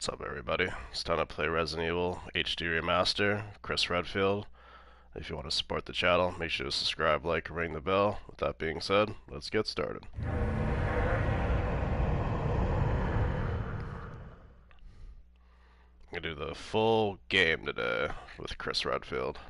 What's up, everybody? It's time to play Resident Evil HD Remaster, Chris Redfield. If you want to support the channel, make sure to subscribe, like, and ring the bell. With that being said, let's get started. I'm gonna do the full game today with Chris Redfield.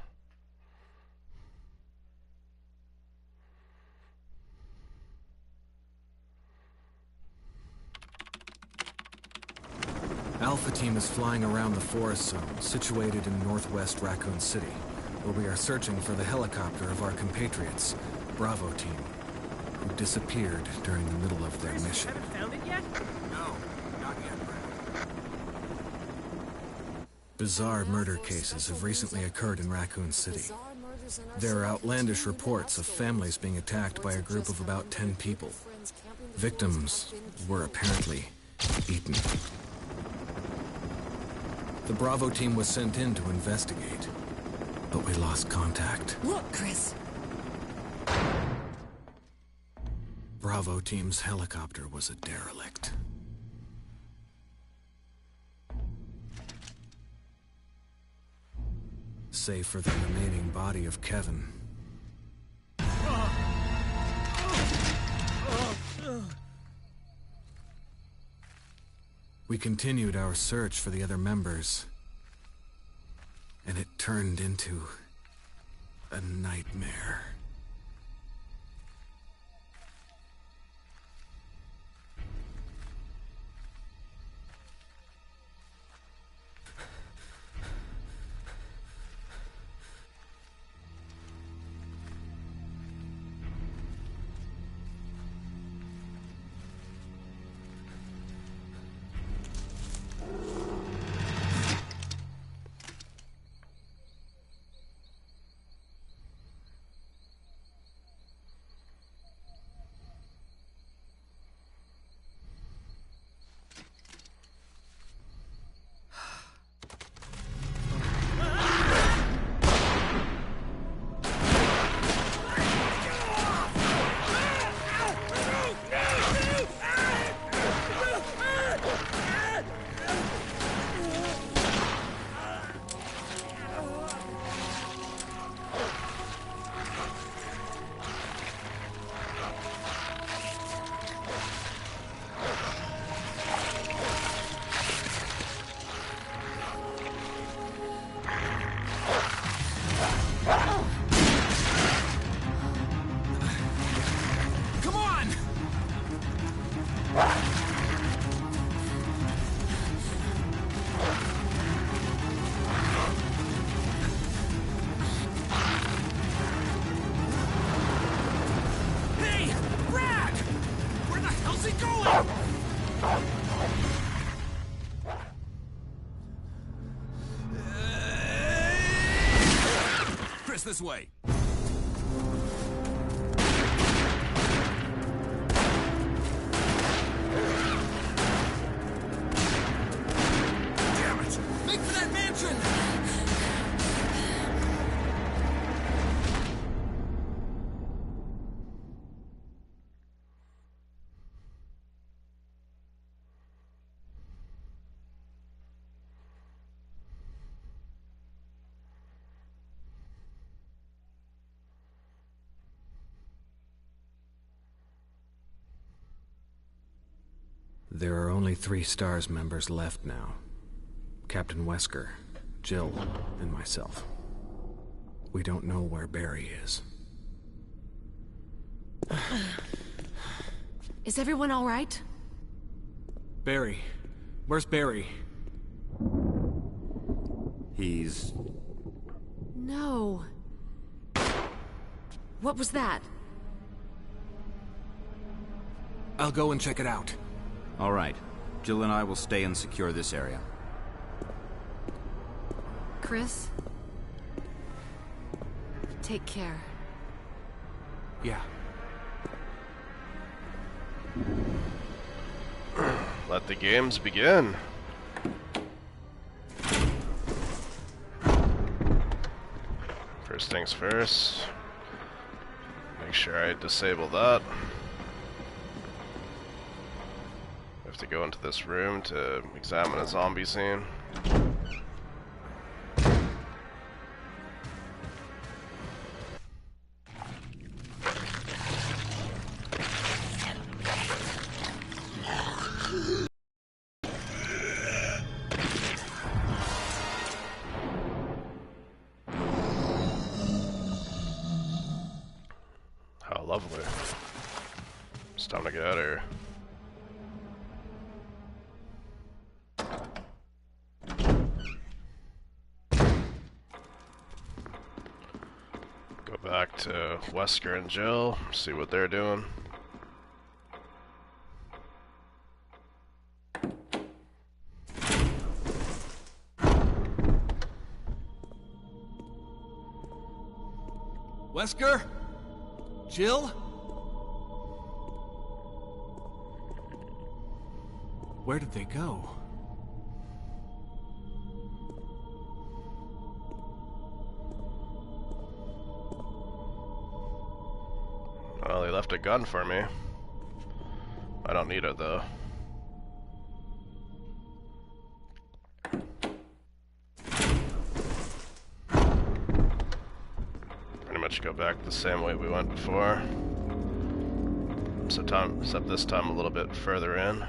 Alpha Team is flying around the forest zone, situated in northwest Raccoon City, where we are searching for the helicopter of our compatriots, Bravo Team, who disappeared during the middle of their mission. Haven't found it yet? No, not yet, Brad. Bizarre murder cases have recently occurred in Raccoon City. There are outlandish reports of families being attacked by a group of about 10 people. Victims were apparently eaten. The Bravo Team was sent in to investigate, but we lost contact. Look, Chris! Bravo Team's helicopter was a derelict. Save for the remaining body of Kevin. We continued our search for the other members, and it turned into a nightmare. This way. Damn it! Make for that mansion! There are only 3 STARS members left now. Captain Wesker, Jill, and myself. We don't know where Barry is. Is everyone all right? Barry. Where's Barry? He's... No. What was that? I'll go and check it out. All right. Jill and I will stay and secure this area. Chris? Take care. Yeah. Let the games begin. First things first. Make sure I disable that. We have to go into this room to examine a zombie scene. How lovely. It's time to get out of here. Go back to Wesker and Jill, see what they're doing. Wesker? Jill? Where did they go? Well, they left a gun for me. I don't need it though. Pretty much go back the same way we went before. Except this time a little bit further in.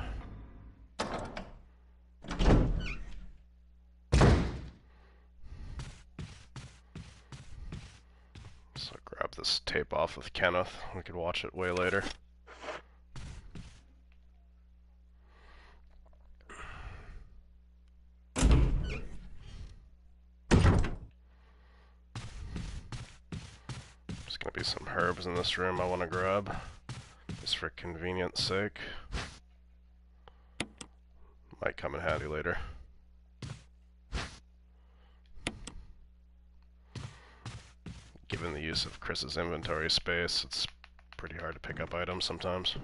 So grab this tape off with Kenneth. We could watch it way later. There's gonna be some herbs in this room I want to grab. Just for convenience sake. Might come in handy later. Given the use of Chris's inventory space, it's pretty hard to pick up items sometimes.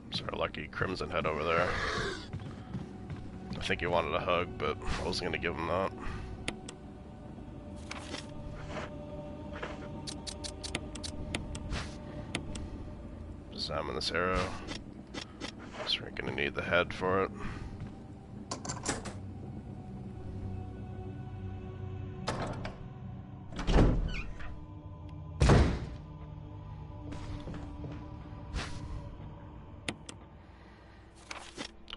It's our lucky Crimson Head over there. I think he wanted a hug, but I wasn't gonna give him that. Examine this arrow. So we're gonna need the head for it.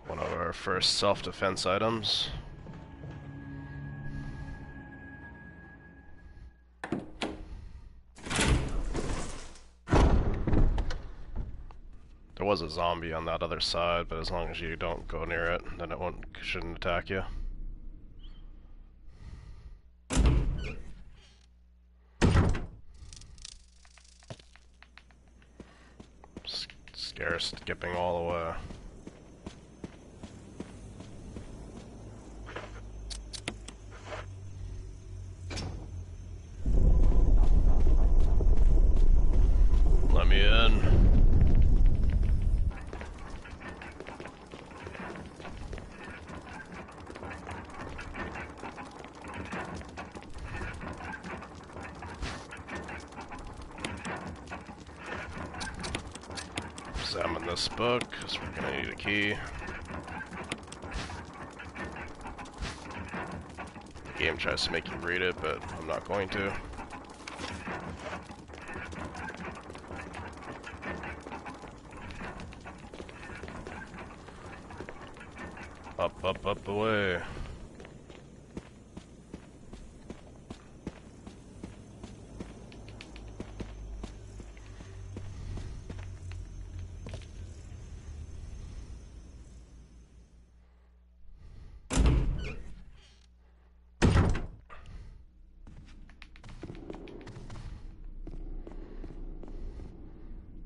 One of our first self-defense items. There was a zombie on that other side, but as long as you don't go near it, then it shouldn't attack you. Scare skipping all the way. Let me in. Examine this book, because we're gonna need a key. The game tries to make you read it, but I'm not going to. Up, up, up, away.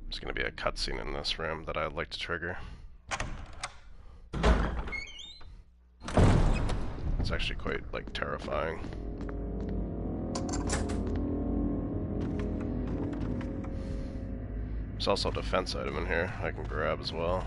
There's gonna be a cutscene in this room that I'd like to trigger. It's actually quite, like, terrifying. There's also a defense item in here I can grab as well.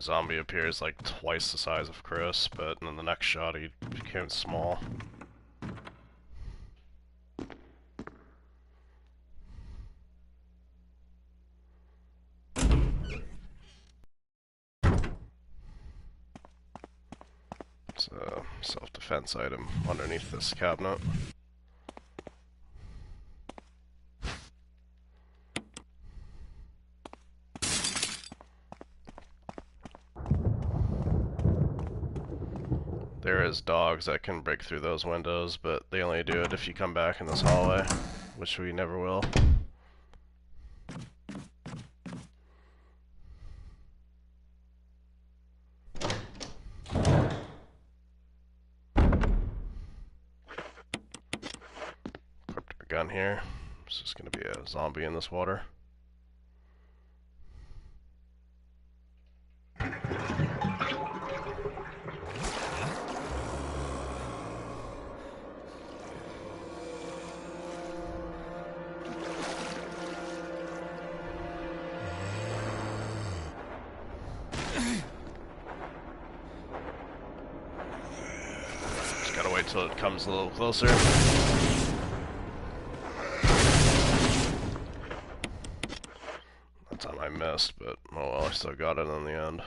Zombie appears like twice the size of Chris, but in the next shot he became small. It's a self-defense item underneath this cabinet. There is dogs that can break through those windows, but they only do it if you come back in this hallway, which we never will. Equipped our gun here. There's just gonna be a zombie in this water. Gotta wait till it comes a little closer. That time I missed, but oh well, I still got it in the end.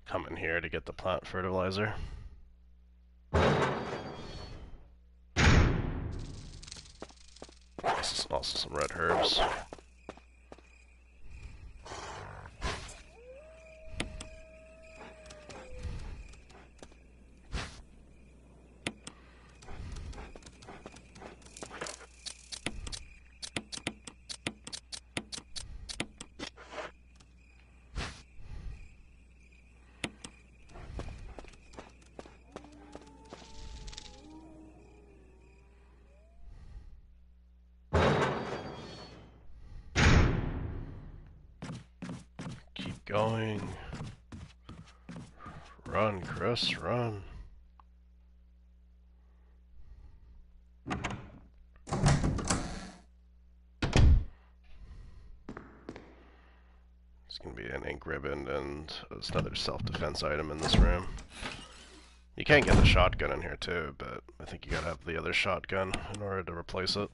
Come in here to get the plant fertilizer. Also some red herbs. Going. Run, Chris, run. It's gonna be an ink ribbon and there's another self-defense item in this room. You can get the shotgun in here too, but I think you gotta have the other shotgun in order to replace it.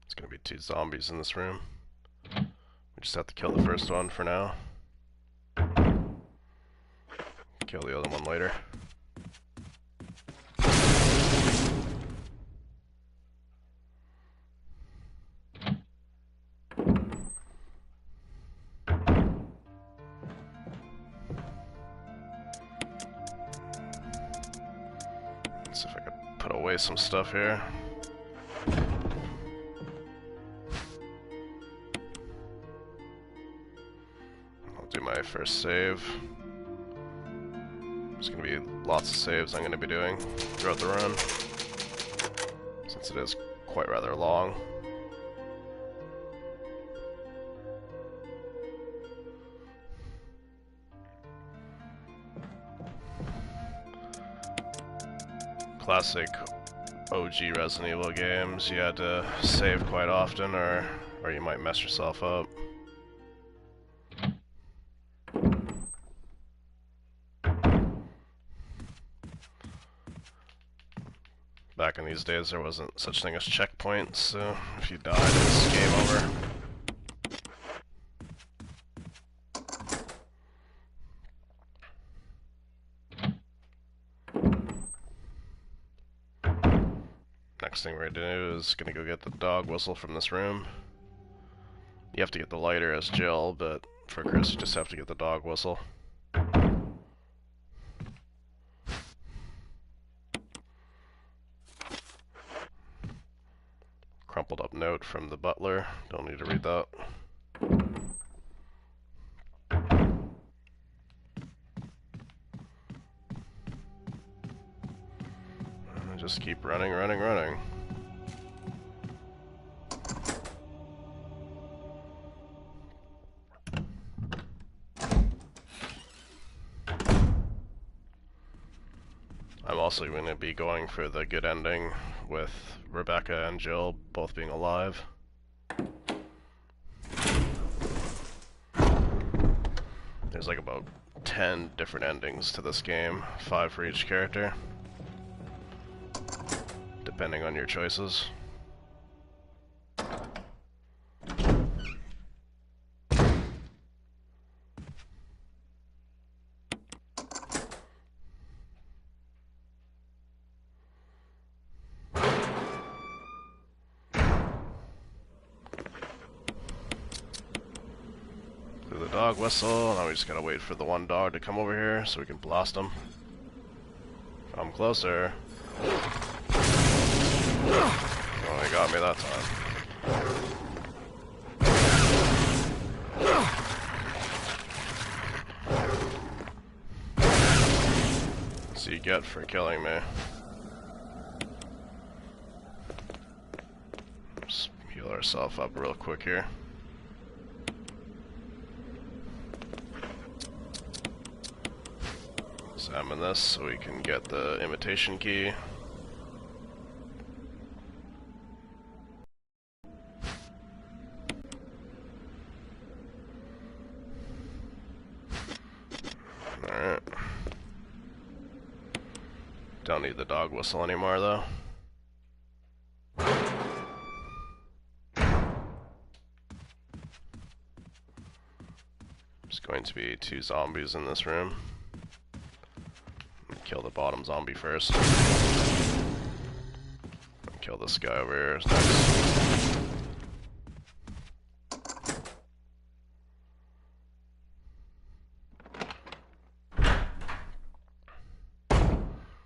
It's gonna be 2 zombies in this room. We just have to kill the first one for now. Kill the other one later. Let's see if I can put away some stuff here. Do my first save. There's gonna be lots of saves I'm gonna be doing throughout the run, since it is quite rather long. Classic OG Resident Evil games, you had to save quite often, or you might mess yourself up. Back in these days, there wasn't such thing as checkpoints, so if you died, it's game over. Next thing we're gonna do is gonna go get the dog whistle from this room. You have to get the lighter as Jill, but for Chris, you just have to get the dog whistle. note from the butler. Don't need to read that. Just keep running, running, running. I'm also going to be going for the good ending with Rebecca and Jill both being alive. There's like about 10 different endings to this game, 5 for each character, depending on your choices. The dog whistle, now we just gotta wait for the one dog to come over here so we can blast him. Come closer. Oh, he got me that time. What's you get for killing me? Just heal ourselves up real quick here. Examine this so we can get the imitation key. Alright. Don't need the dog whistle anymore though. There's going to be 2 zombies in this room. Kill the bottom zombie first. Kill this guy over here next.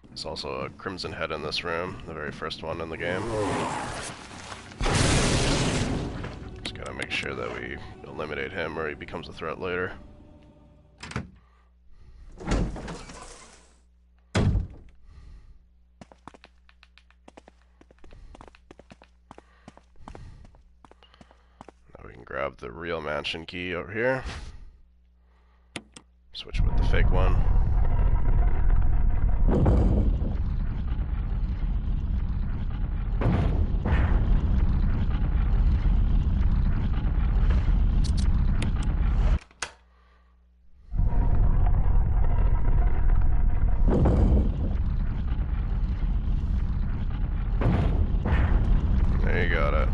There's also a crimson head in this room, the very first one in the game. Just gotta make sure that we eliminate him or he becomes a threat later. Grab the real mansion key over here. Switch with the fake one. There you got it.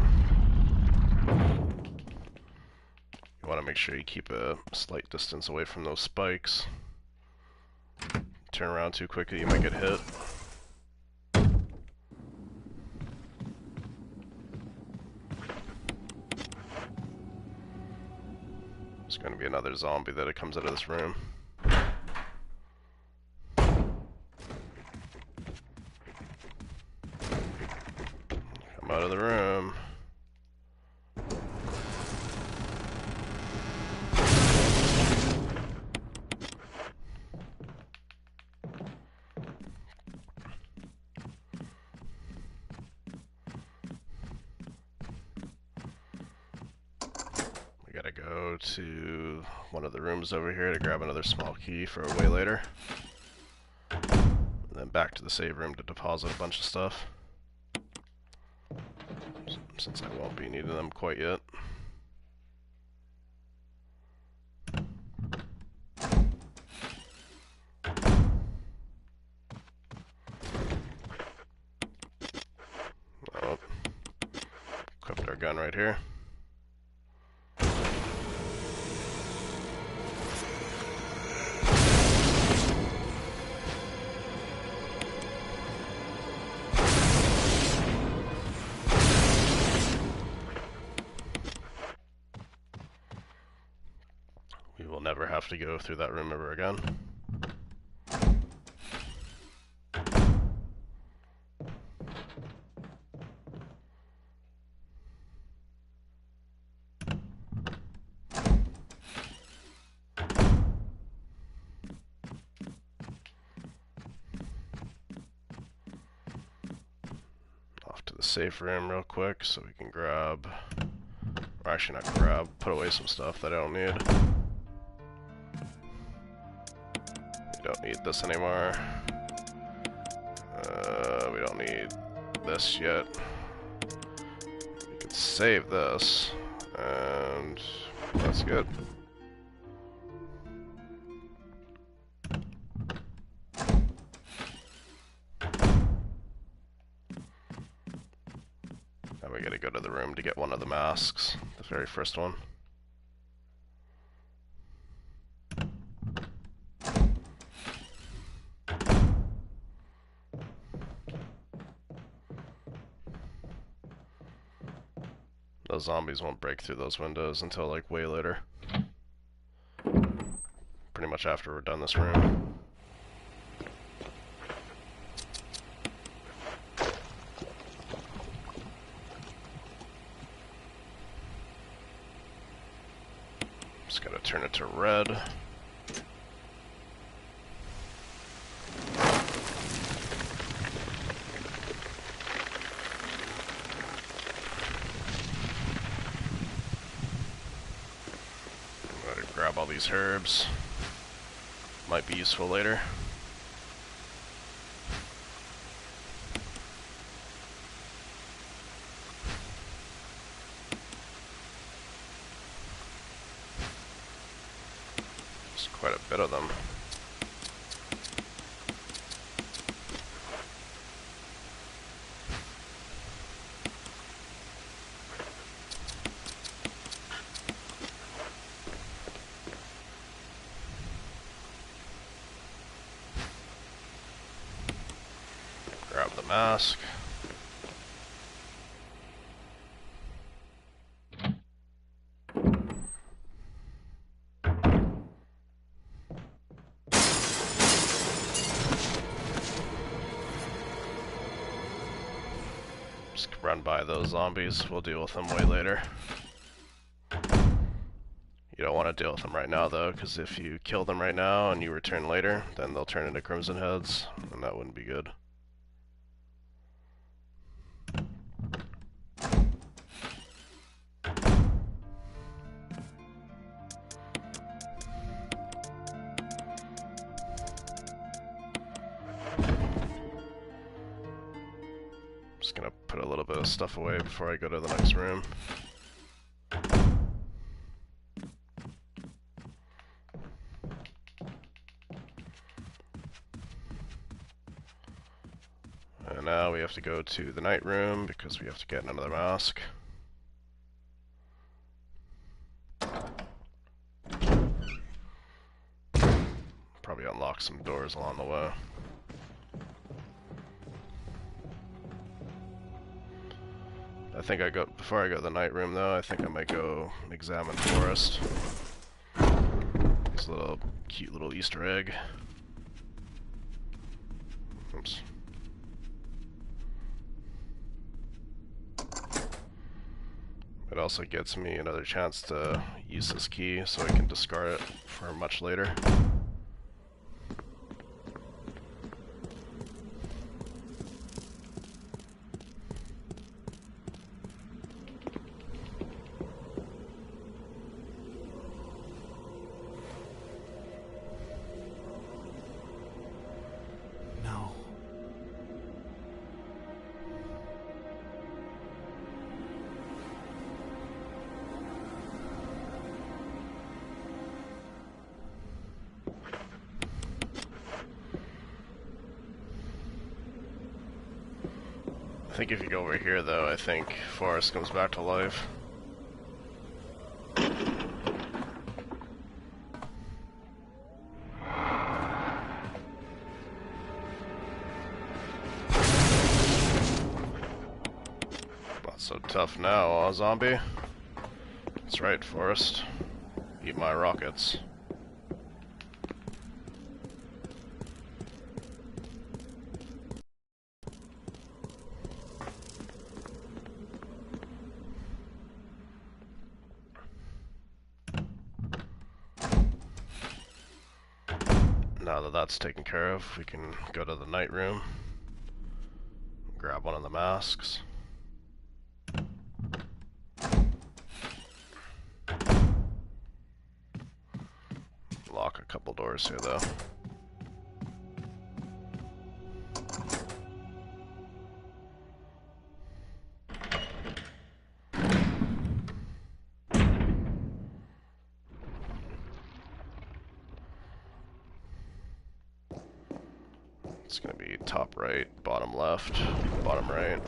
Make sure you keep a slight distance away from those spikes. Turn around too quickly, you might get hit. There's going to be another zombie that comes out of this room. Come out of the room. Gotta go to one of the rooms over here to grab another small key for way later. And then back to the save room to deposit a bunch of stuff. Since I won't be needing them quite yet. Oh. Equipped our gun right here. We will never have to go through that room ever again. safe room real quick so we can grab, or actually not grab, put away some stuff that I don't need. We don't need this anymore. We don't need this yet. We can save this, and that's good. Now we gotta go to the room to get one of the masks, the very first one. Those zombies won't break through those windows until like way later. Pretty much after we're done this room. Just gotta turn it to red. Grab all these herbs. Might be useful later. There's quite a bit of them. Grab the mask. Just run by those zombies. We'll deal with them way later. You don't want to deal with them right now though, because if you kill them right now and you return later, then they'll turn into Crimson Heads, and that wouldn't be good. Just gonna put a little bit of stuff away before I go to the next room. And now we have to go to the night room because we have to get another mask. Probably unlock some doors along the way. I think before I go to the night room though, I think I might go examine Forest. It's a little cute little Easter egg. Oops. It also gets me another chance to use this key so I can discard it for much later. No. I think if you go over here though, I think Forrest comes back to life. Not so tough now, zombie? That's right, Forrest. Eat my rockets. Now that that's taken care of, we can go to the night room, grab one of the masks. unlock a couple doors here, though. It's gonna be top right, bottom left, bottom right.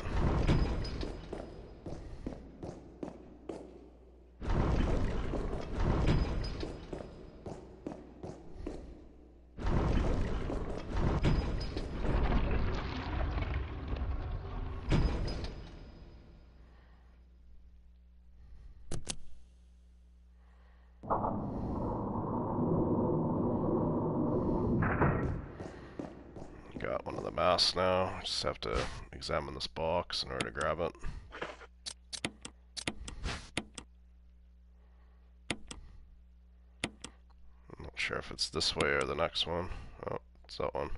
Got one of the masks now. Just have to examine this box in order to grab it. I'm not sure if it's this way or the next one. Oh, it's that one.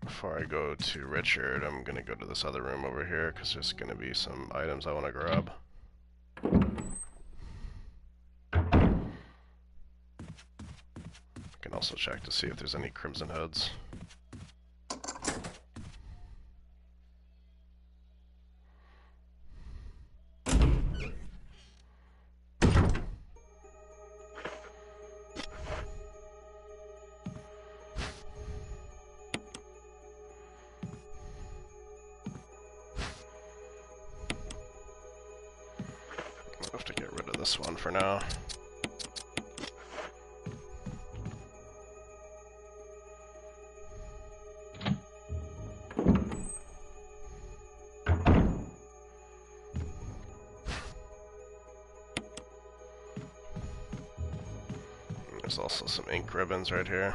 Before I go to Richard, I'm gonna go to this other room over here because there's gonna be some items I want to grab. I can also check to see if there's any Crimson Heads. I have to get rid of this one for now. There's also some ink ribbons right here.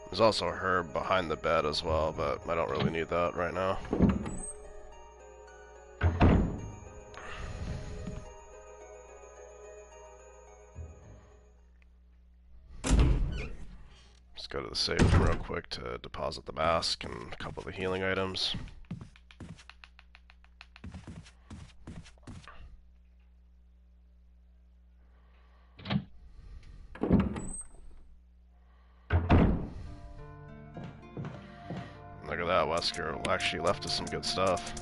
There's also a herb behind the bed as well, but I don't really need that right now. Let's go to the safe room real quick to deposit the mask and a couple of the healing items. Look at that, Wesker actually left us some good stuff.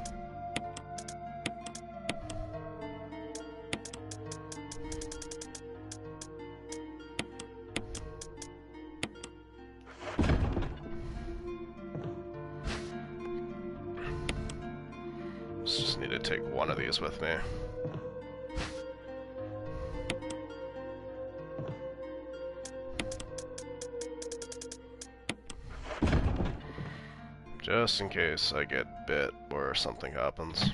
Just need to take one of these with me. Just in case I get bit or something happens.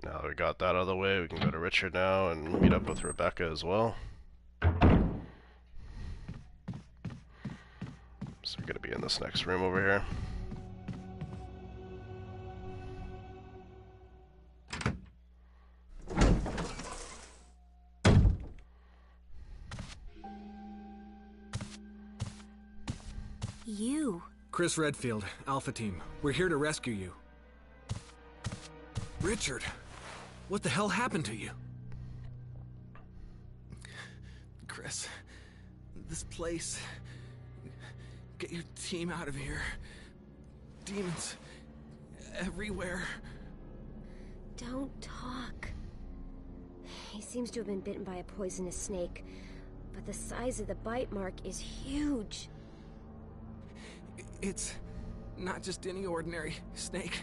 Now that we got that out of the way, we can go to Richard now and meet up with Rebecca as well. So we're gonna be in this next room over here. You. Chris Redfield, Alpha Team. We're here to rescue you. Richard, what the hell happened to you? Chris, this place... Get your team out of here. Demons everywhere. Don't talk. He seems to have been bitten by a poisonous snake, but the size of the bite mark is huge. It's not just any ordinary snake.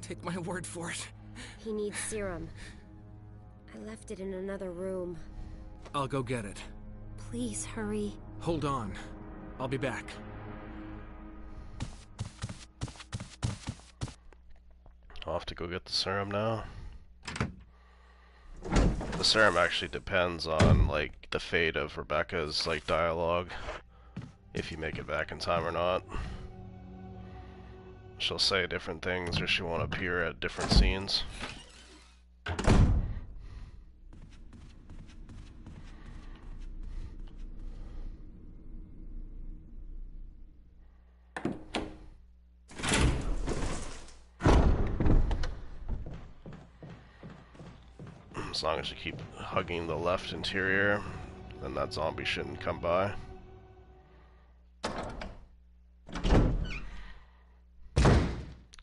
Take my word for it. He needs serum. I left it in another room. I'll go get it. Please hurry. Hold on. I'll be back. I'll have to go get the serum now. The serum actually depends on like the fate of Rebecca's like dialogue, if you make it back in time or not. She'll say different things, or she won't appear at different scenes. As long as you keep hugging the left interior, then that zombie shouldn't come by.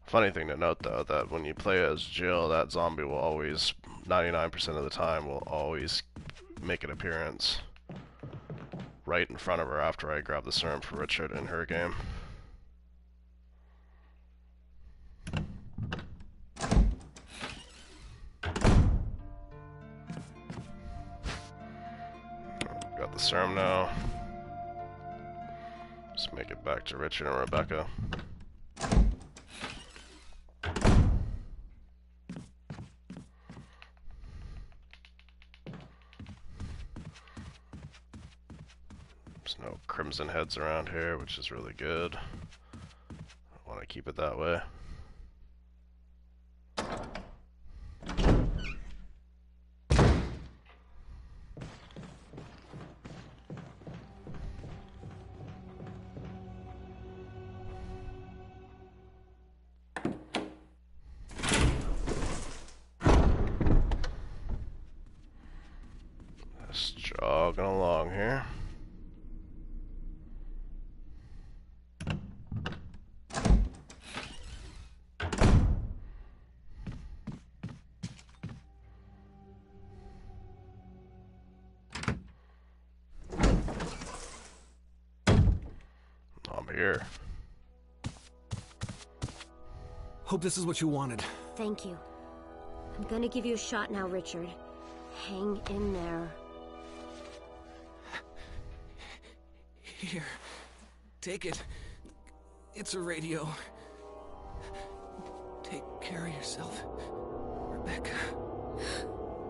Funny thing to note though, that when you play as Jill, that zombie will always, 99% of the time, will always make an appearance right in front of her after I grab the serum for Richard in her game. Got the serum now. Just make it back to Richard and Rebecca. There's no crimson heads around here, which is really good. I want to keep it that way. Just jogging along here. I'm here. Hope this is what you wanted. Thank you. I'm gonna give you a shot now, Richard. Hang in there. Here. Take it. It's a radio. Take care of yourself, Rebecca.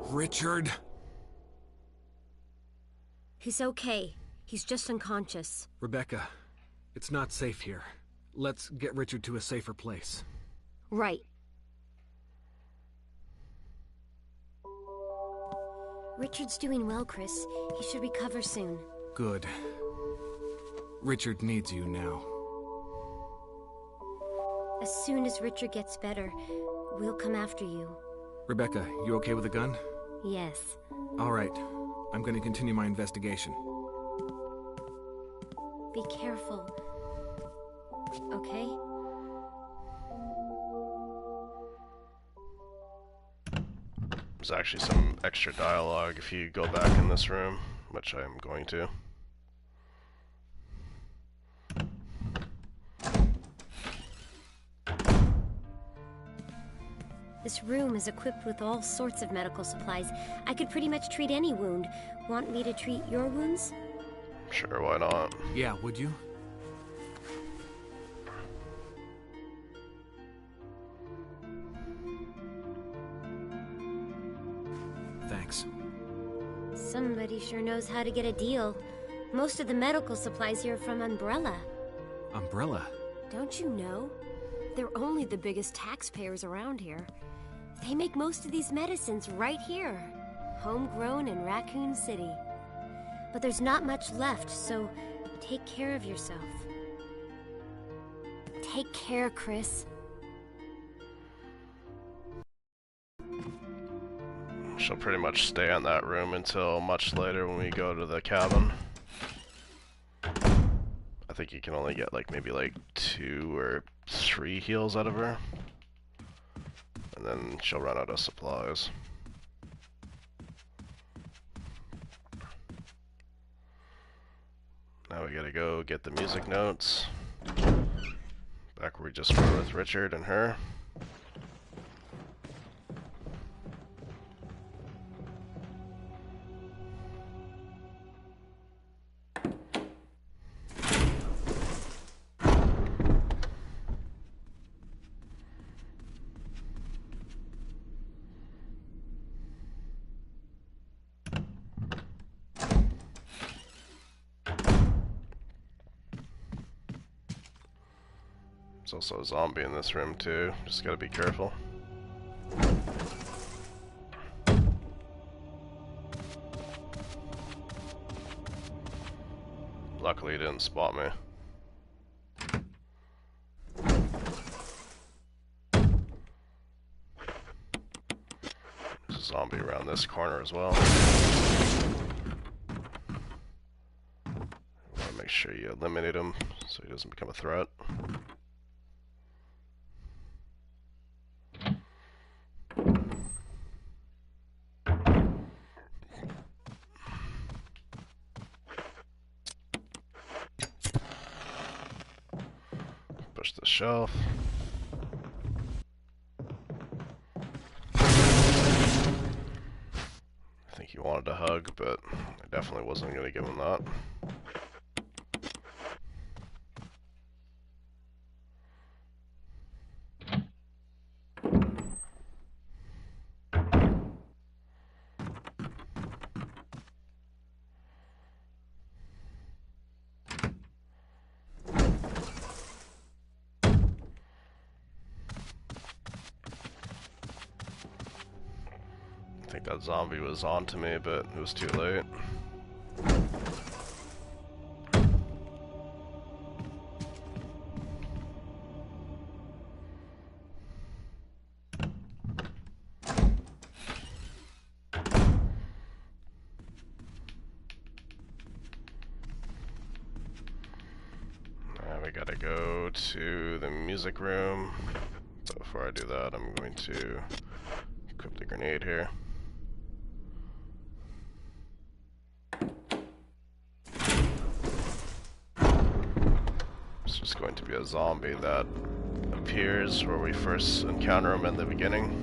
Richard! He's okay. He's just unconscious. Rebecca, it's not safe here. Let's get Richard to a safer place. Right. Richard's doing well, Chris. He should recover soon. Good. Richard needs you now. As soon as Richard gets better, we'll come after you. Rebecca, you okay with the gun? Yes. All right. I'm going to continue my investigation. Be careful. Okay? There's actually some extra dialogue if you go back in this room, which I'm going to. This room is equipped with all sorts of medical supplies. I could pretty much treat any wound. Want me to treat your wounds? Sure, why not? Yeah, would you? Thanks. Somebody sure knows how to get a deal. Most of the medical supplies here are from Umbrella. Umbrella? Don't you know? They're only the biggest taxpayers around here. They make most of these medicines right here. Homegrown in Raccoon City. But there's not much left, so take care of yourself. Take care, Chris. She'll pretty much stay in that room until much later when we go to the cabin. I think you can only get like maybe like 2 or 3 heals out of her. And then she'll run out of supplies. Now we gotta go get the music notes. Back where we just were with Richard and her. There's also a zombie in this room too. Just gotta be careful. Luckily he didn't spot me. There's a zombie around this corner as well. You want to make sure you eliminate him so he doesn't become a threat. Push the shelf. I think he wanted a hug, but I definitely wasn't going to give him that. I think that zombie was onto me, but it was too late. We gotta go to the music room. But before I do that, I'm going to equip the grenade here. It's just going to be a zombie that appears where we first encounter him in the beginning.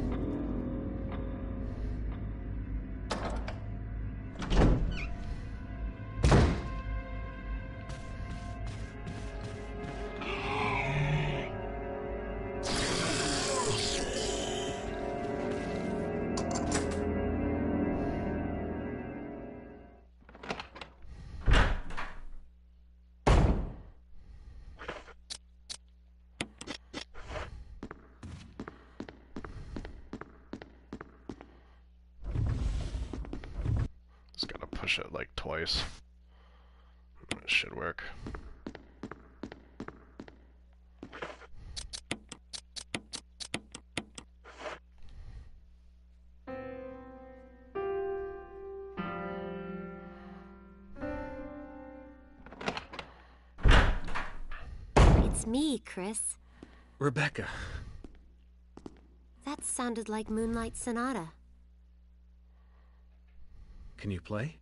Just gotta push it like twice. It should work. It's me, Chris. Rebecca. That sounded like Moonlight Sonata. Can you play?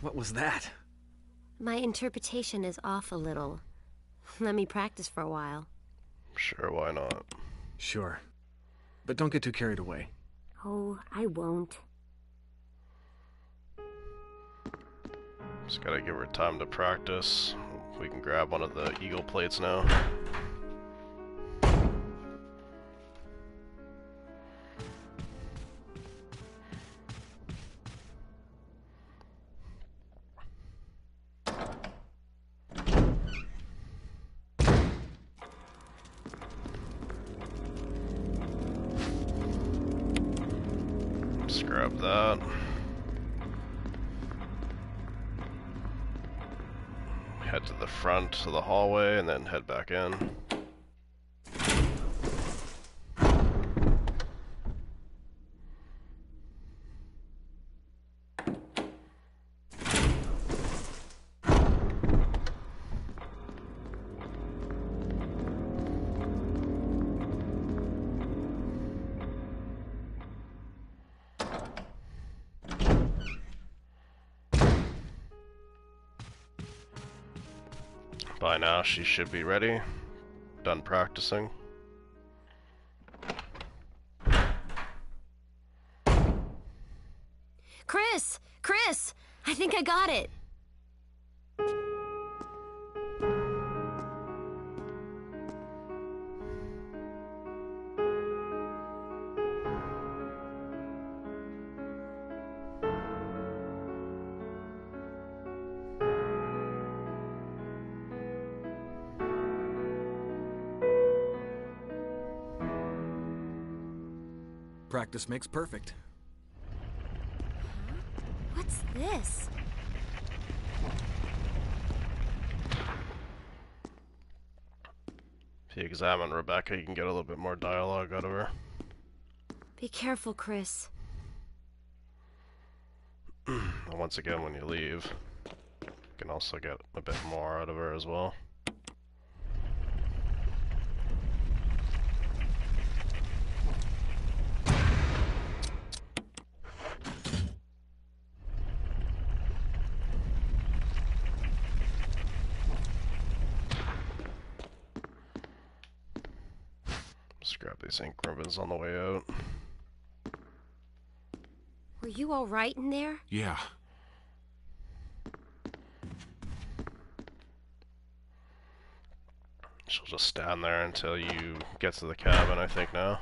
What was that? My interpretation is off a little. Let me practice for a while. Sure, why not? Sure. But don't get too carried away. Oh, I won't. Just gotta give her time to practice. We can grab one of the eagle plates now. Just grab that. Head to the front of the hallway and then head back in. By now, she should be ready. done practicing. Chris! Chris! I think I got it! Practice makes perfect. What's this? If you examine Rebecca, you can get a little bit more dialogue out of her. Be careful, Chris. And once again, when you leave, you can also get a bit more out of her as well. Just grab these ink ribbons on the way out. Were you all right in there? Yeah. She'll just stand there until you get to the cabin, I think, now.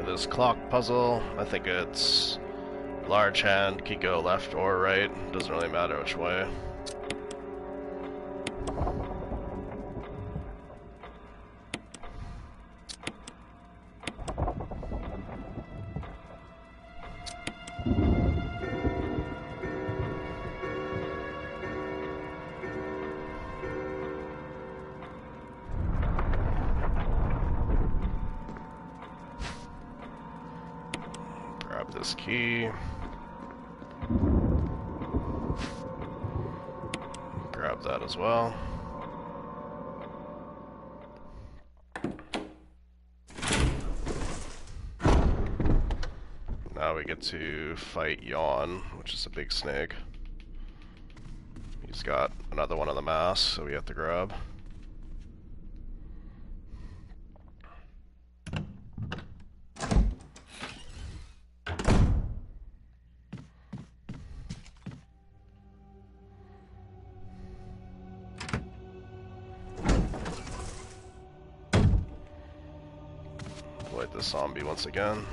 This clock puzzle, I think it's large hand, can go left or right, doesn't really matter which way. Grab this key. Grab that as well. Now we get to fight Yawn, which is a big snake. He's got another one of the masks, so we have to grab. Fight the zombie once again.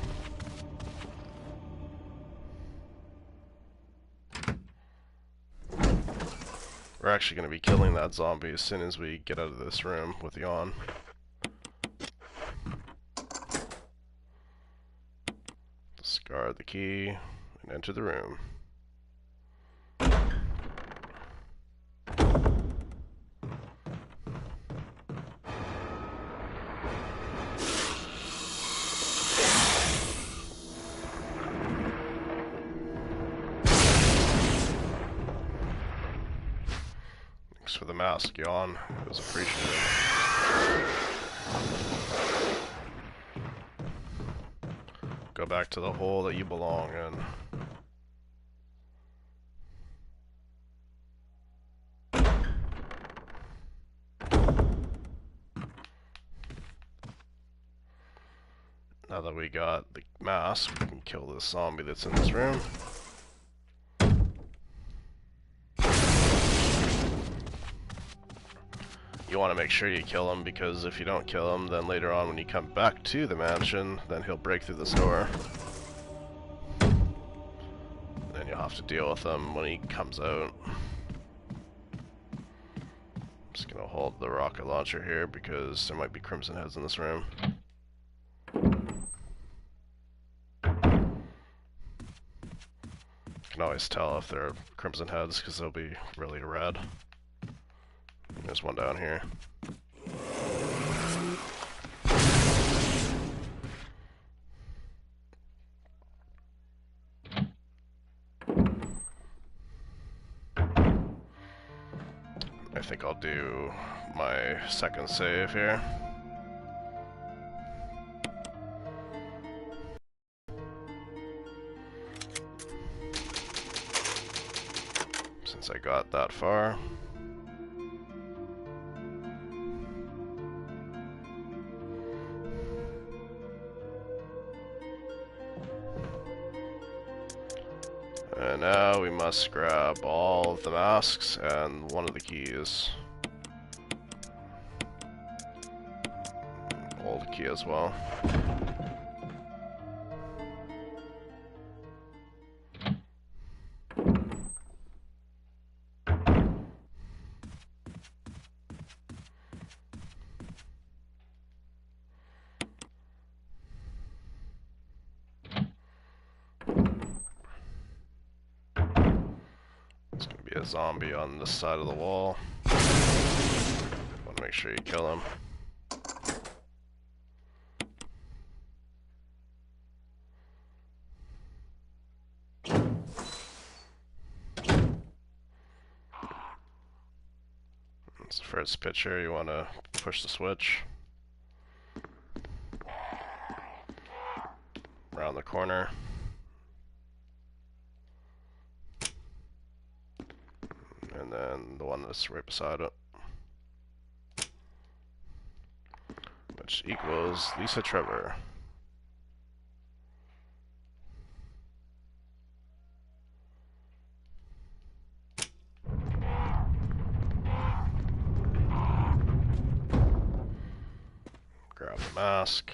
We're actually going to be killing that zombie as soon as we get out of this room with Yawn. Discard the key and enter the room. Thanks for the mask, Yawn. It was appreciated. Go back to the hole that you belong in. Now that we got the mask, we can kill this zombie that's in this room. You want to make sure you kill him, because if you don't kill him, then later on when you come back to the mansion, then he'll break through this door. Then you'll have to deal with him when he comes out. I'm just gonna hold the rocket launcher here because there might be Crimson Heads in this room. You can always tell if they're Crimson Heads because they'll be really red. There's one down here. I think I'll do my second save here. Since I got that far. And now we must grab all of the masks and one of the keys. Old key as well. A zombie on this side of the wall. Want to make sure you kill him. That's the first picture. You want to push the switch around the corner. And then the one that's right beside it, which equals Lisa Trevor. Grab the mask.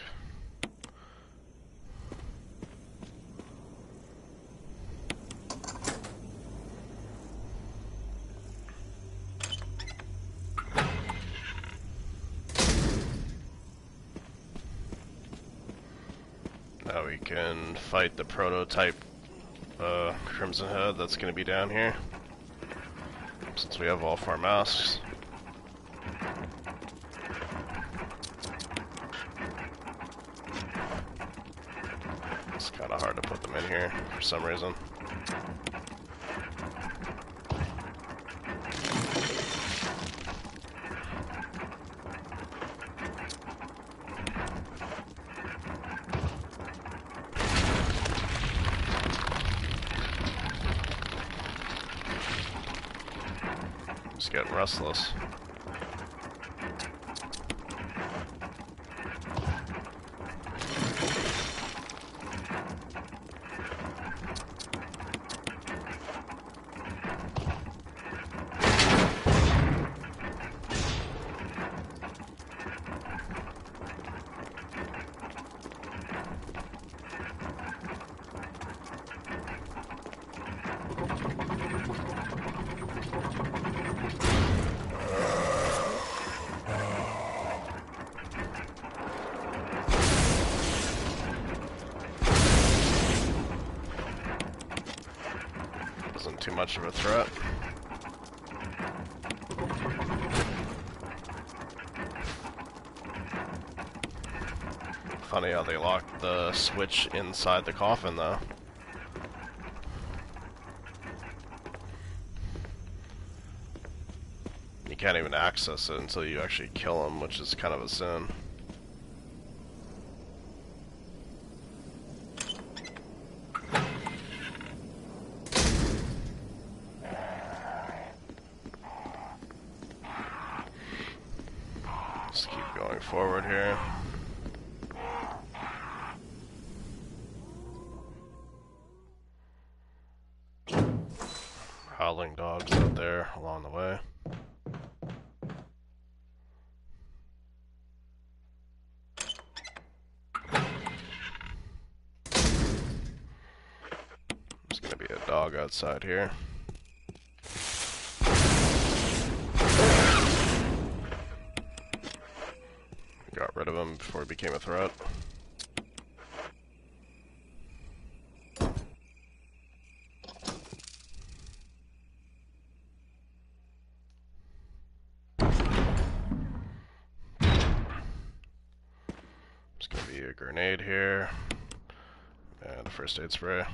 Now we can fight the prototype Crimson Head that's going to be down here, since we have all 4 masks. It's kind of hard to put them in here for some reason. Just getting restless. Wasn't too much of a threat. Funny how they locked the switch inside the coffin, though. You can't even access it until you actually kill him, which is kind of a sin. Just keep going forward here. Howling dogs out there along the way. There's gonna be a dog outside here. Got rid of him before he became a threat. There's gonna be a grenade here and a first aid spray.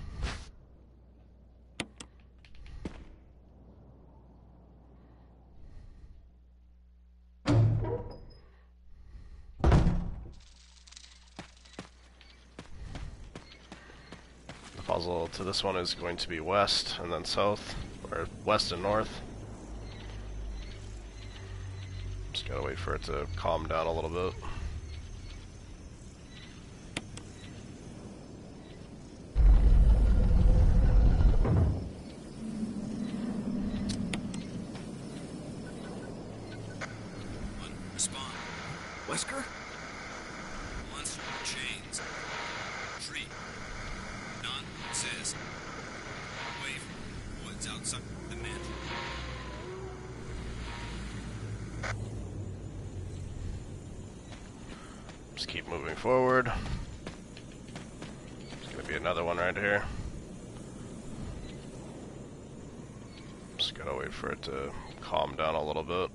puzzle to this one is going to be west and then south, or west and north. Just gotta wait for it to calm down a little bit. Respond. Wesker? Monster chains. Tree. None says. Away from woods outside the mansion. Just keep moving forward. There's gonna be another one right here. Just gotta wait for it to calm down a little bit.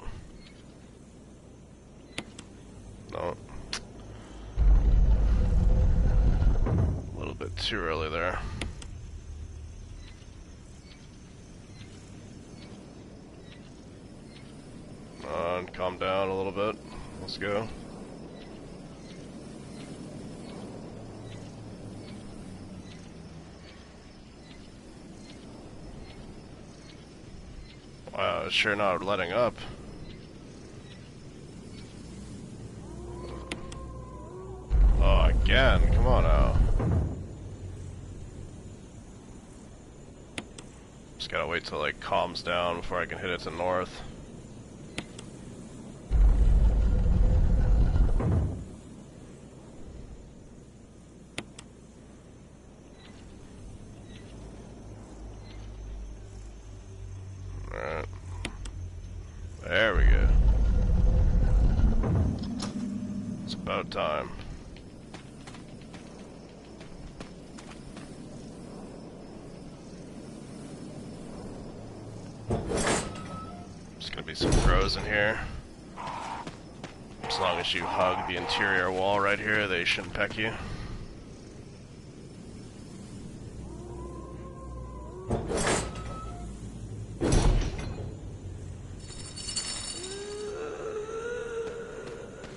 No. A little bit too early there. Calm down a little bit. Let's go. Wow, it's sure not letting up. Oh, again, come on now. Just gotta wait till it calms down before I can hit it to north. Alright. There we go. It's about time. There's gonna be some crows in here. As long as you hug the interior wall right here, they shouldn't peck you.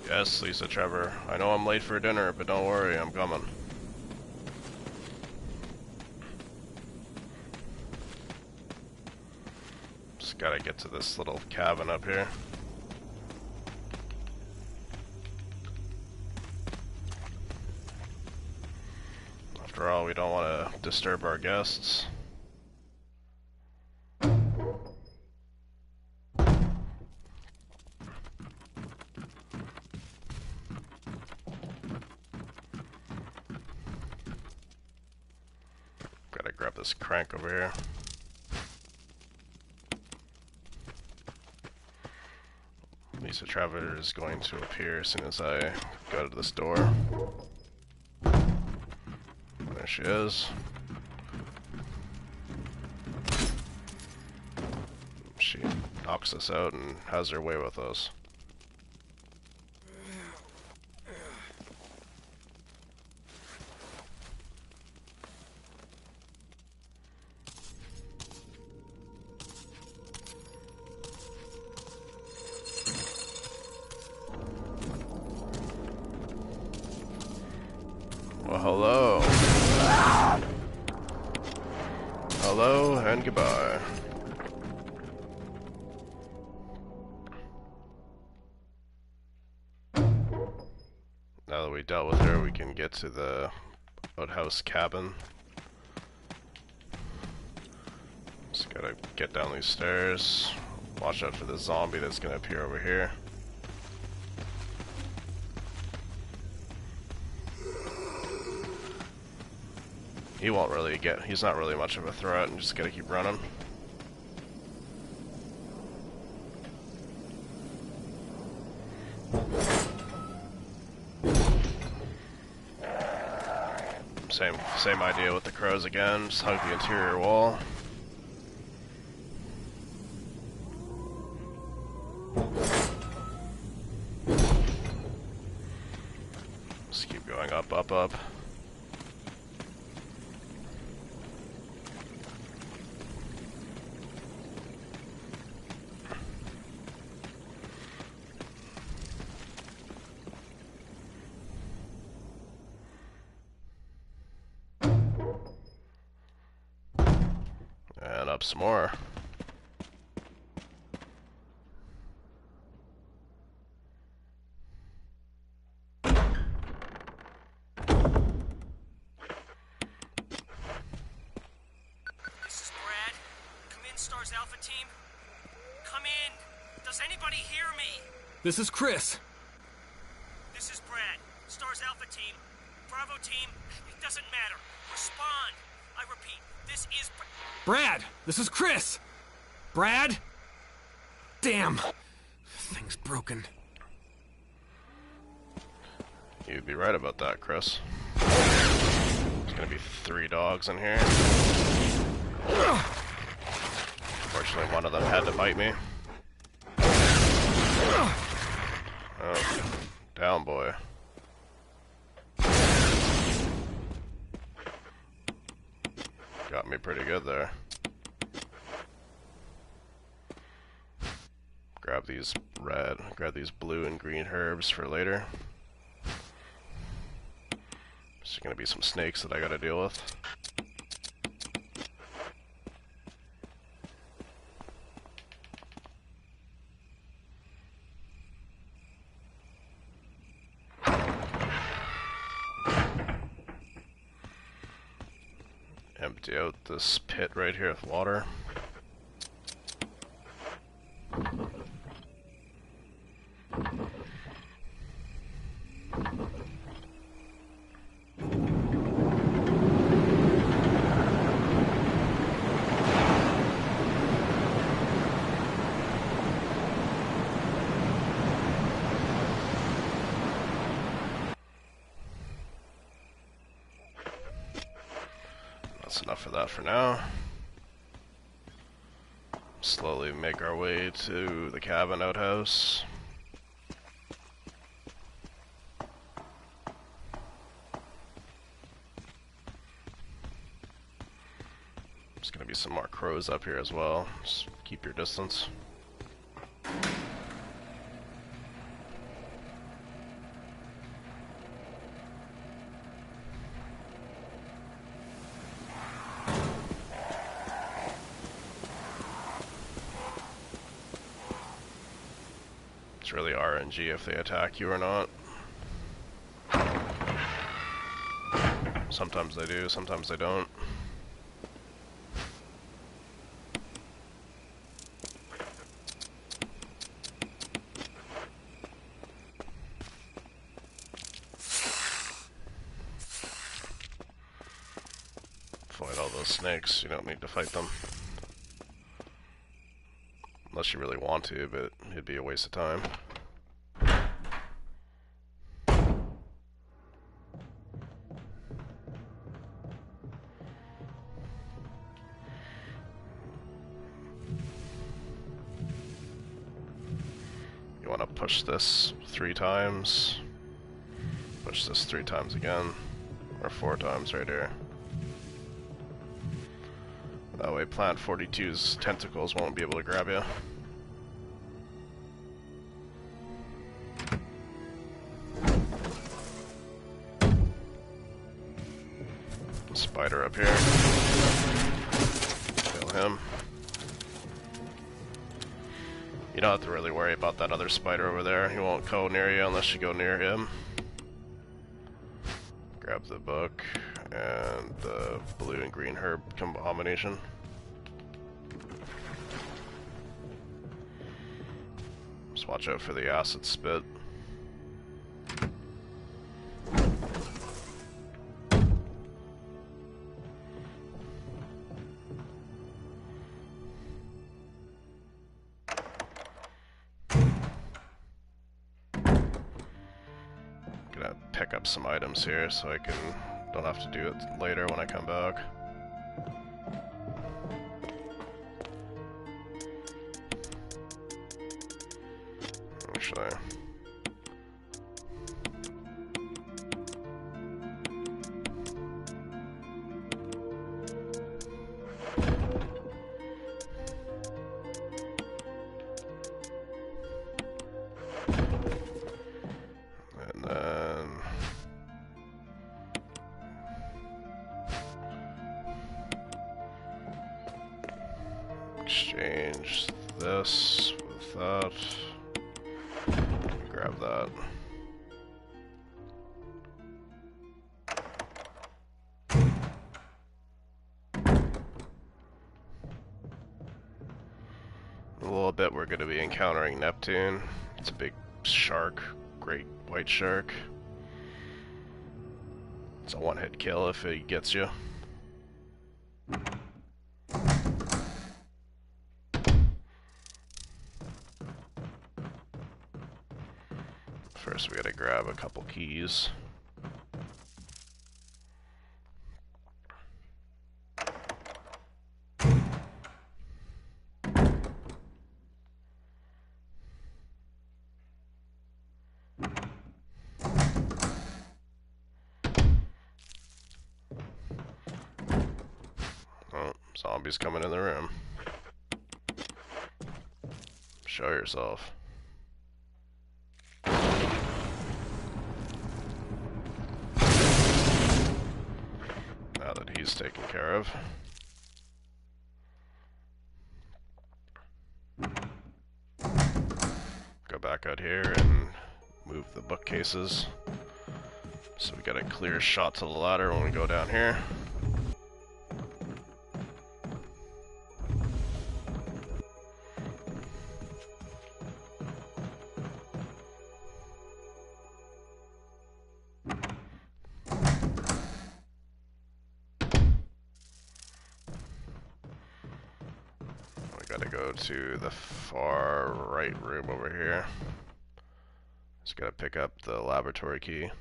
Yes, Lisa Trevor. I know I'm late for dinner, but don't worry, I'm coming. Just gotta get to this little cabin up here. After all, we don't want to disturb our guests. Gotta grab this crank over here. Lisa Trevor is going to appear as soon as I go to this door. There she is. She knocks us out and has her way with us. Well, hello. Hello and goodbye. Now that we dealt with her, we can get to the outhouse cabin. Just gotta get down these stairs. Watch out for the zombie that's gonna appear over here. He won't really he's not really much of a threat, and just gotta keep running. Same idea with the crows again, just hug the interior wall. Just keep going up, up, up. some more. This is Brad. Come in, Stars Alpha Team. Come in. Does anybody hear me? This is Chris. This is Brad. Stars Alpha Team. Bravo Team. It doesn't matter. Respond. I repeat, this is Brad, this is Chris. Brad? Damn. Thing's broken. You'd be right about that, Chris. There's gonna be 3 dogs in here. Unfortunately, one of them had to bite me. Oh, down, boy. Got me pretty good there. Grab these blue and green herbs for later. There's gonna be some snakes that I gotta deal with. Empty out this pit right here with water. That's enough of that for now. Slowly make our way to the cabin outhouse. There's gonna be some more crows up here as well. Just keep your distance. It's really RNG if they attack you or not. Sometimes they do, sometimes they don't. Fight all those snakes, you don't need to fight them. Unless you really want to, but it'd be a waste of time. You want to push this 3 times. Push this 3 times again. Or 4 times right here. That way Plant 42's tentacles won't be able to grab you. Spider up here. Kill him. You don't have to really worry about that other spider over there. He won't go near you unless you go near him. Grab the book and the blue and green herb combination. Just watch out for the acid spit. Gonna pick up some items here so I don't have to do it later when I come back. Actually, and then Change this with that. Grab that. In a little bit we're going to be encountering Neptune. It's a big shark, great white shark. It's a one-hit kill if it gets you. First we gotta grab a couple keys. Oh, zombies coming in the room. Show yourself. Now that he's taken care of. Go back out here and move the bookcases. So we got a clear shot to the ladder when we go down here. Gotta go to the far right room over here. Just gotta pick up the laboratory key.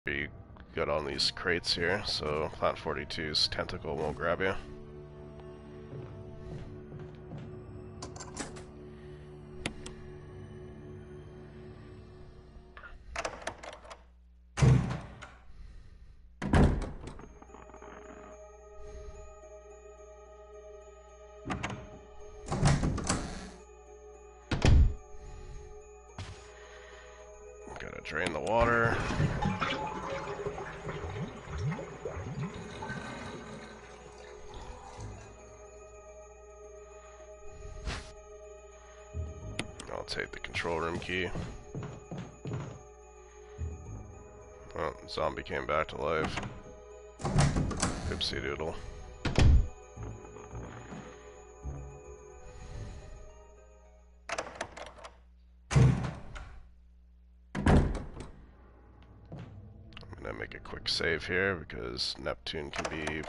You got on these crates here, so Plant 42's tentacle won't grab you. Gotta drain the water. I'll take the control room key. Oh, zombie came back to life. Oopsie doodle. Make a quick save here because Neptune can be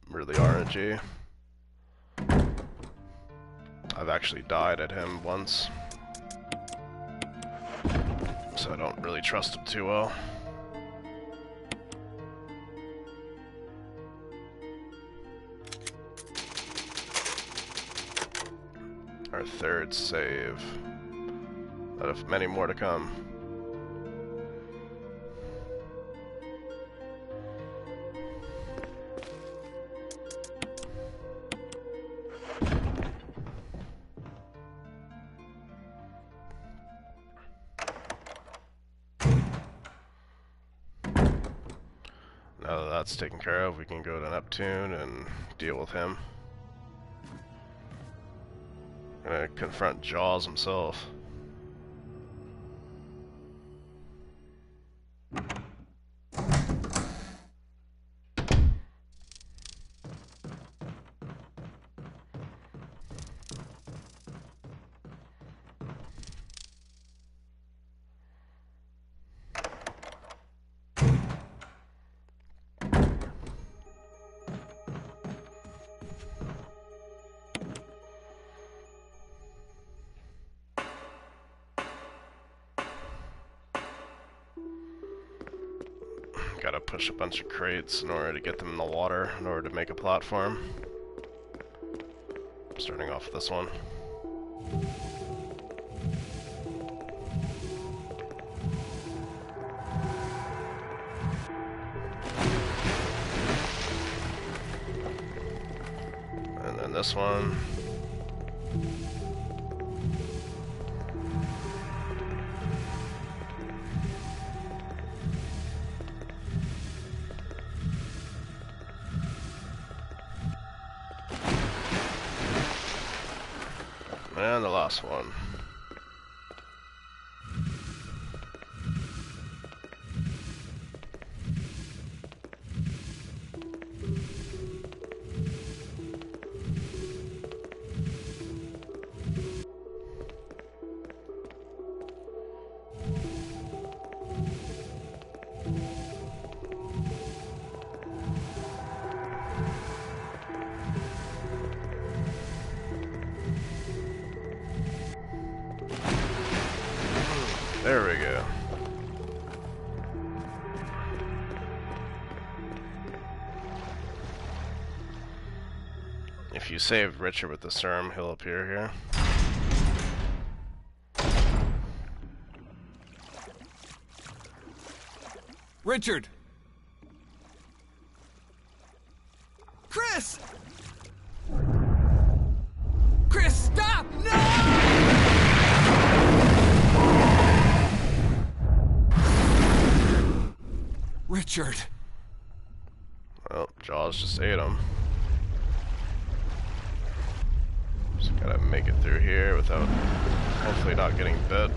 really RNG. I've actually died at him once, so I don't really trust him too well. Our third save, out of many more to come. Now that that's taken care of, we can go to Neptune and deal with him. Gonna confront Jaws himself. Gotta push a bunch of crates in order to get them in the water, in order to make a platform. Starting off with this one. And then this one. And the last one. There we go. If you save Richard with the serum, he'll appear here. Richard! Chris! Chris, stop! No! Richard. Well, Jaws just ate him. Just gotta make it through here without hopefully not getting bit.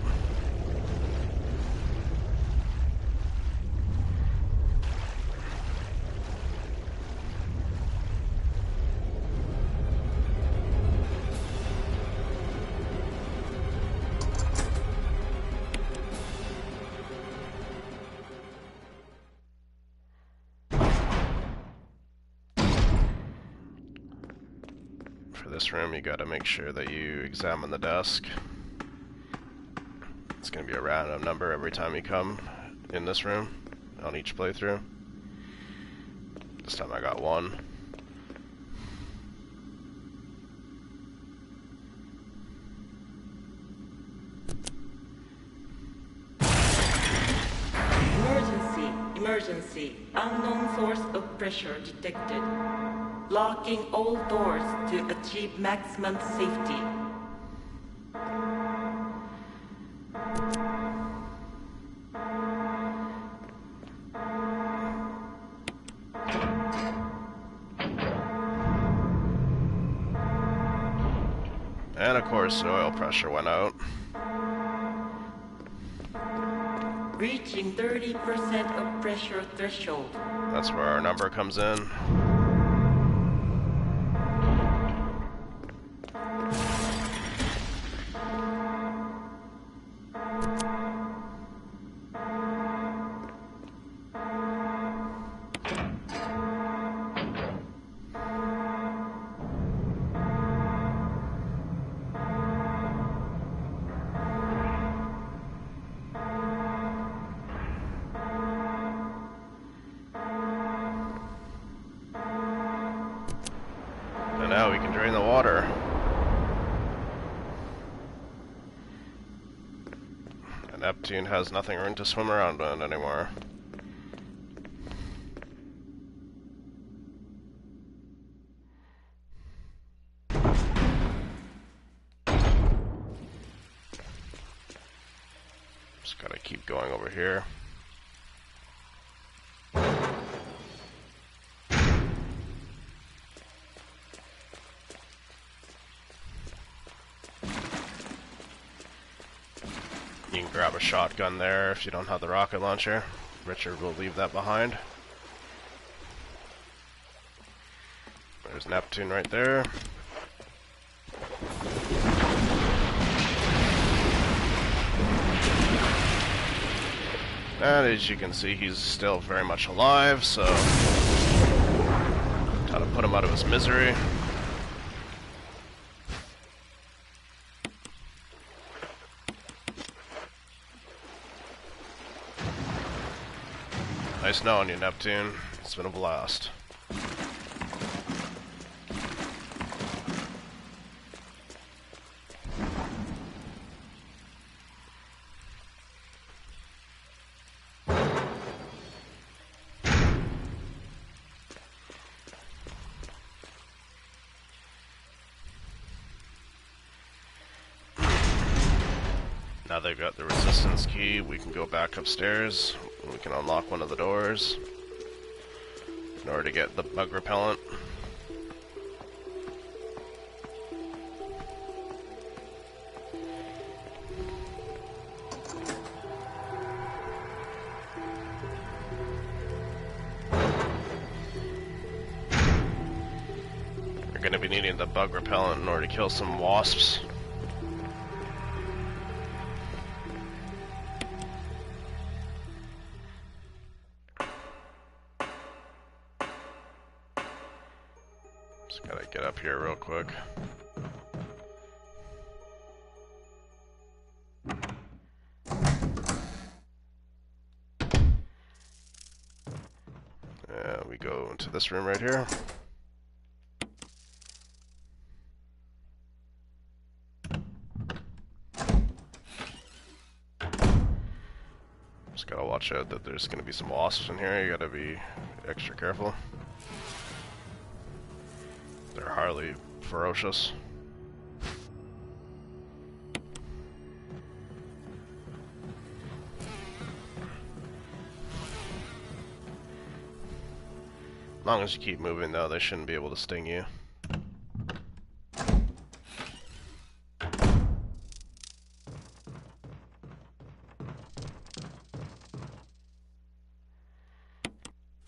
For this room, you gotta make sure that you examine the desk. It's gonna be a random number every time you come in this room on each playthrough. This time I got 1. Emergency, emergency. Unknown source of pressure detected. Locking all doors to achieve maximum safety. And of course, the oil pressure went out. Reaching 30% of pressure threshold. That's where our number comes in. And now we can drain the water. And Neptune has nothing room to swim around in anymore. Just gotta keep going over here. You can grab a shotgun there if you don't have the rocket launcher. Richard will leave that behind. There's Neptune right there. And as you can see, he's still very much alive, so try to put him out of his misery. Nice knowing you, Neptune. It's been a blast. Now they've got the resistance key, we can go back upstairs. We can unlock one of the doors in order to get the bug repellent. gonna be needing the bug repellent in order to kill some wasps. Just gotta get up here real quick. We go into this room right here. Just gotta watch out that there's gonna be some wasps in here. You gotta be extra careful. They're highly ferocious. As long as you keep moving though, they shouldn't be able to sting you.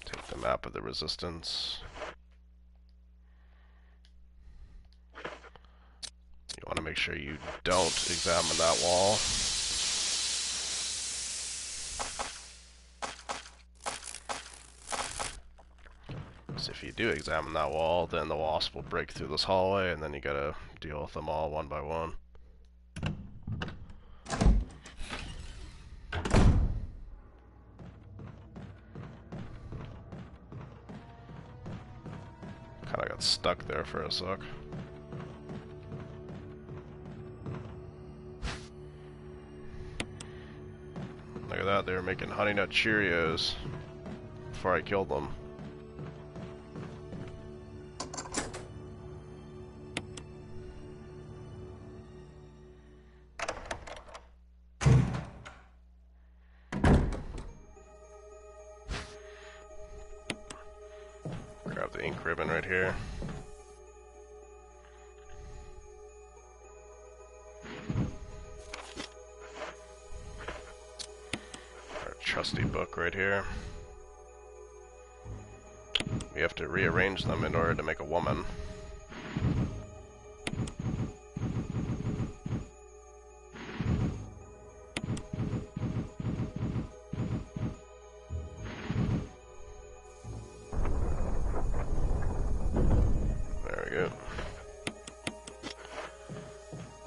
Take the map of the resistance. You want to make sure you don't examine that wall. If you do examine that wall, then the wasp will break through this hallway, and then you gotta deal with them all one by one. Kinda got stuck there for a sec. Look at that, they were making Honey Nut Cheerios before I killed them. Grab the ink ribbon right here. Our trusty book right here. We have to rearrange them in order to make a woman.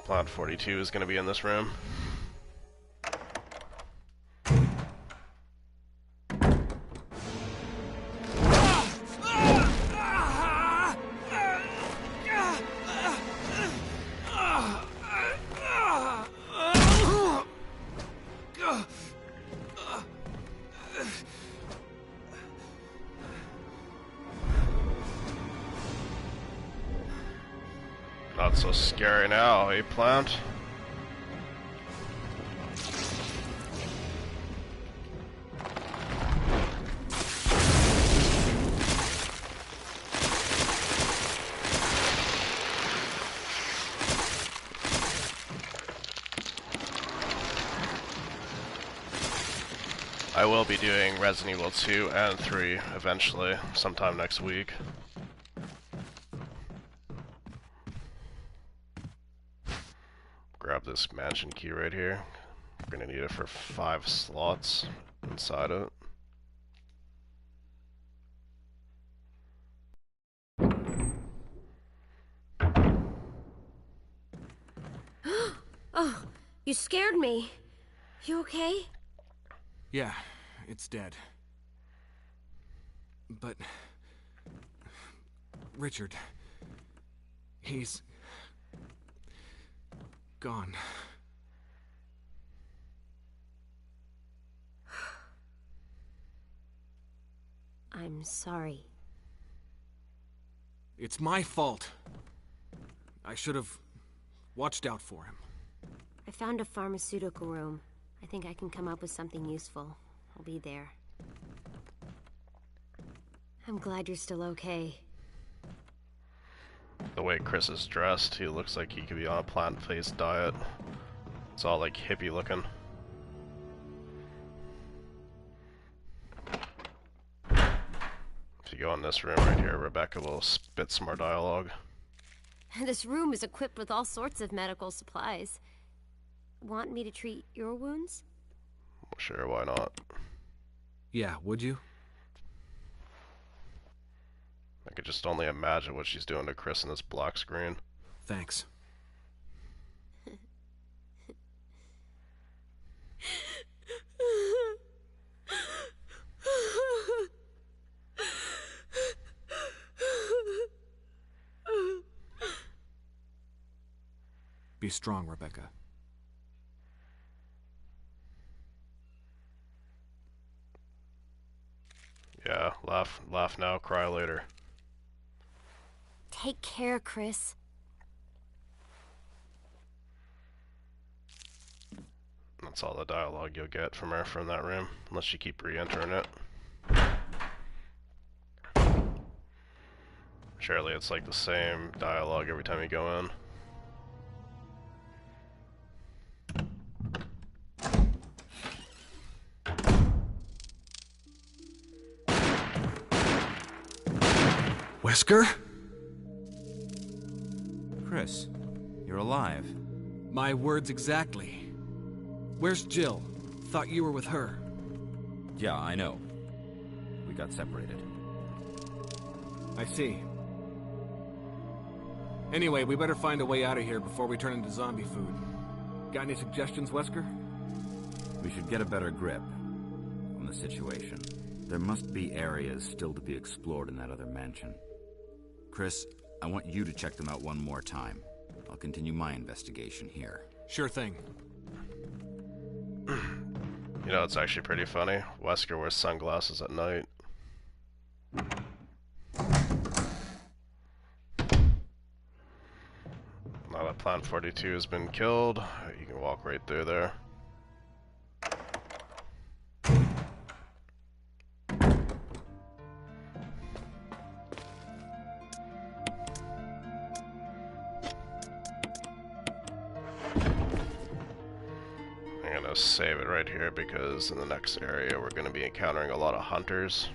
Plant 42 is going to be in this room. Not so scary now, eh, Plant? I will be doing Resident Evil 2 and 3 eventually, sometime next week. Grab this mansion key right here. We're gonna need it for 5 slots inside it. Oh, you scared me. You okay? Yeah, it's dead. But... Richard... he's... gone. I'm sorry. It's my fault. I should have watched out for him. I found a pharmaceutical room. I think I can come up with something useful. I'll be there. I'm glad you're still okay. The way Chris is dressed, he looks like he could be on a plant-based diet. It's all like hippie looking. If you go in this room right here, Rebecca will spit some more dialogue. This room is equipped with all sorts of medical supplies. Want me to treat your wounds? Well, sure, why not? Yeah, would you? I could just only imagine what she's doing to Chris in this black screen. Thanks. Be strong, Rebecca. Yeah, laugh now, cry later. Take care, Chris. That's all the dialogue you'll get from her from that room, unless you keep re-entering it. Surely it's like the same dialogue every time you go in. Wesker? Chris, you're alive. My words exactly. Where's Jill? Thought you were with her. Yeah, I know. We got separated. I see. Anyway, we better find a way out of here before we turn into zombie food. Got any suggestions, Wesker? We should get a better grip on the situation. There must be areas still to be explored in that other mansion. Chris, I want you to check them out one more time. I'll continue my investigation here. Sure thing. You know, it's actually pretty funny. Wesker wears sunglasses at night. Now that Plant 42 has been killed, you can walk right through there. I'm gonna save it right here because in the next area we're gonna be encountering a lot of hunters.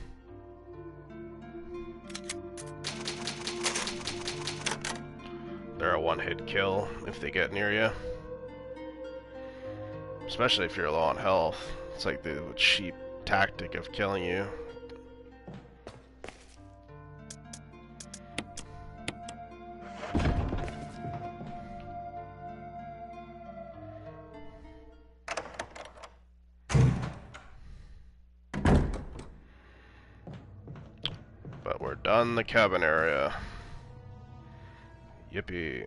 They're a one-hit kill if they get near you. Especially if you're low on health. It's like the cheap tactic of killing you. But we're done the cabin area. Yippee.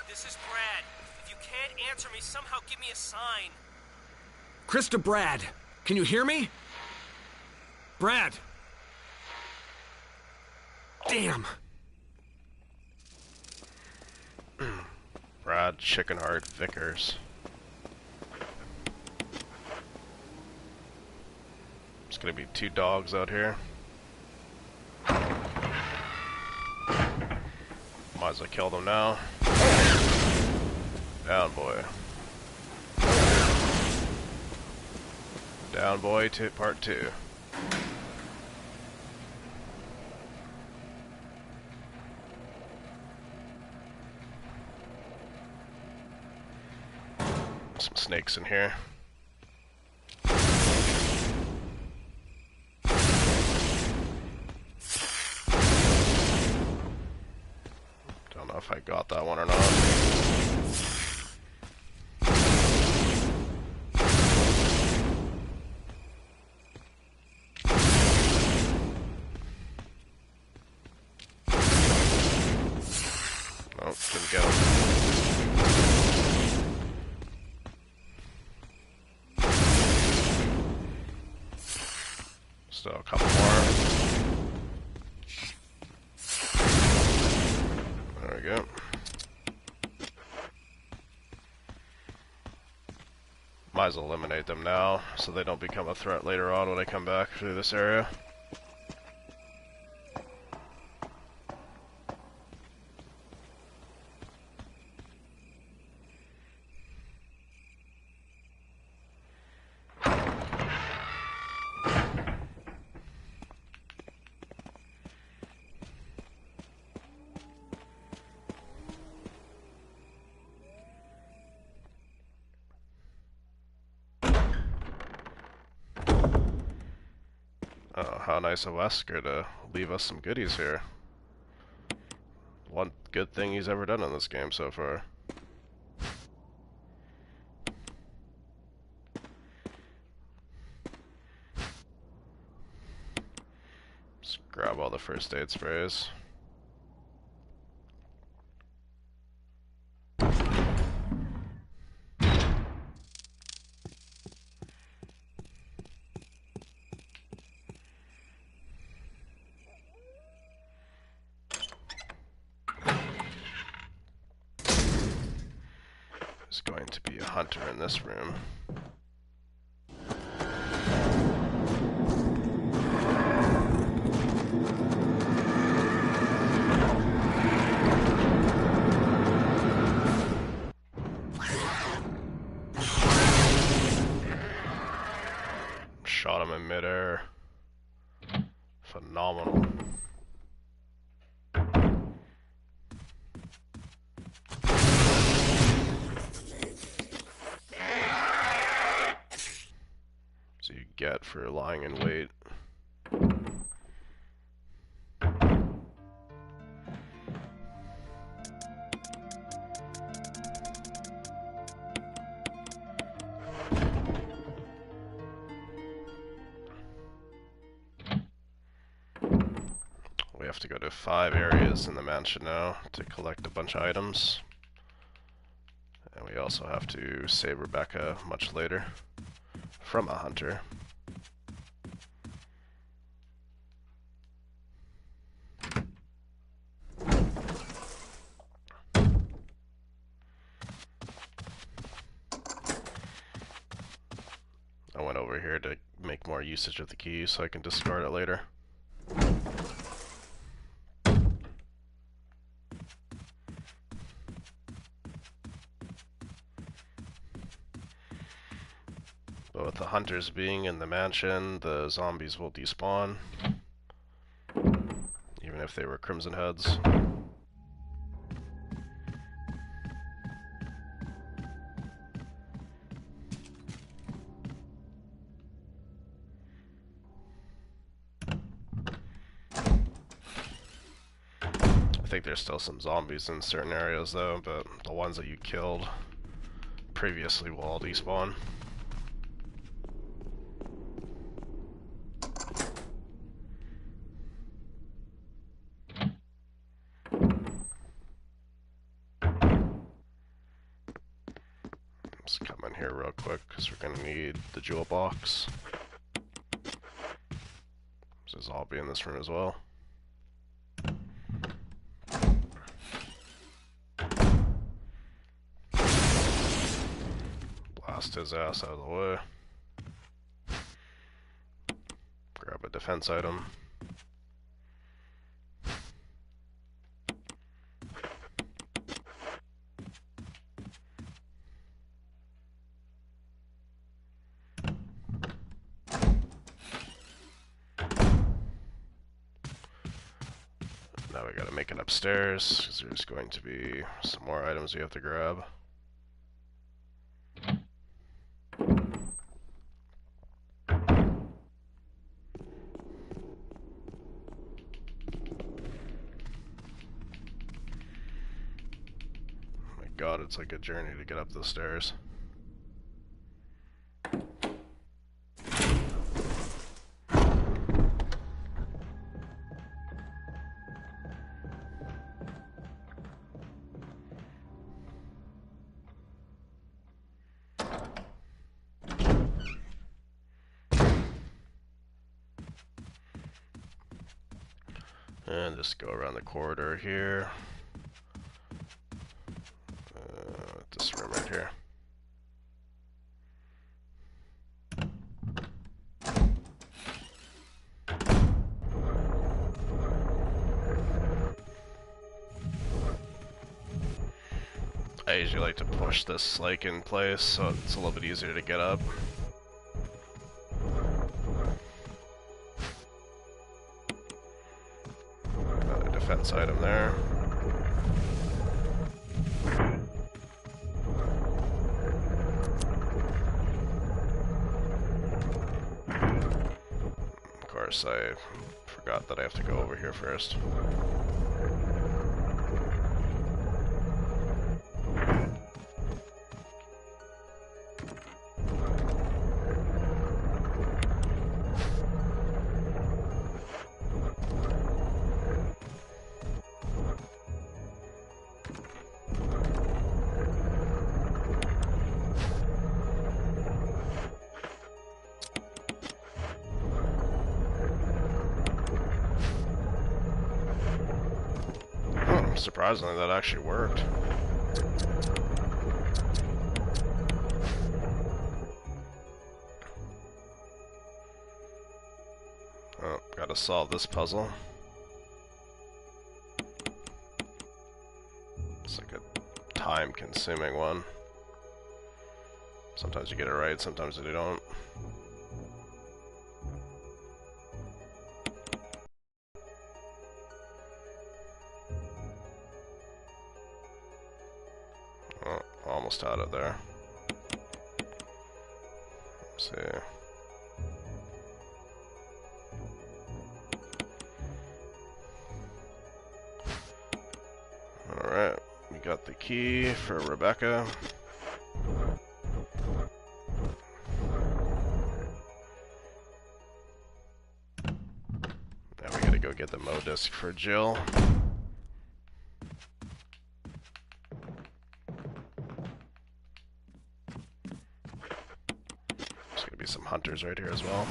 This is Brad. If you can't answer me, somehow give me a sign. Chris to Brad. Can you hear me? Brad! Damn! Brad Chickenheart Vickers. There's gonna be 2 dogs out here. Might as well kill them now. Down, boy. Down, boy, to part 2. Some snakes in here. Don't know if I got that one or not. Nope, didn't get him. Still a couple more. There we go. Might as well eliminate them now so they don't become a threat later on when I come back through this area. how nice of Wesker to leave us some goodies here. One good thing he's ever done in this game so far. Just grab all the first aid sprays. There's going to be a hunter in this room. Shot him in midair. Phenomenal. So you get for lying in wait. We have to go to 5 areas in the mansion now to collect a bunch of items. And we also have to save Rebecca much later from a hunter. I went over here to make more usage of the key so I can discard it later. But with the hunters being in the mansion, the zombies will despawn, even if they were Crimson Heads. I think there's still some zombies in certain areas though, but the ones that you killed previously will all despawn. Let's come in here real quick because we're going to need the jewel box. There's a zombie in this room as well. Blast his ass out of the way. Grab a defense item. Now we gotta make it upstairs, because there's going to be some more items we have to grab. Oh my god, it's like a journey to get up the stairs. And just go around the corridor here. This room right here. I usually like to push this like in place so it's a little bit easier to get up. Defense item there. Of course, I forgot that I have to go over here first. Surprisingly, that actually worked. Oh, gotta solve this puzzle. It's like a time-consuming one. Sometimes you get it right, sometimes you don't. Oh, almost out of there. Let's see. Alright, we got the key for Rebecca. Now we gotta go get the Mo disc for Jill. There's gonna be some hunters right here as well.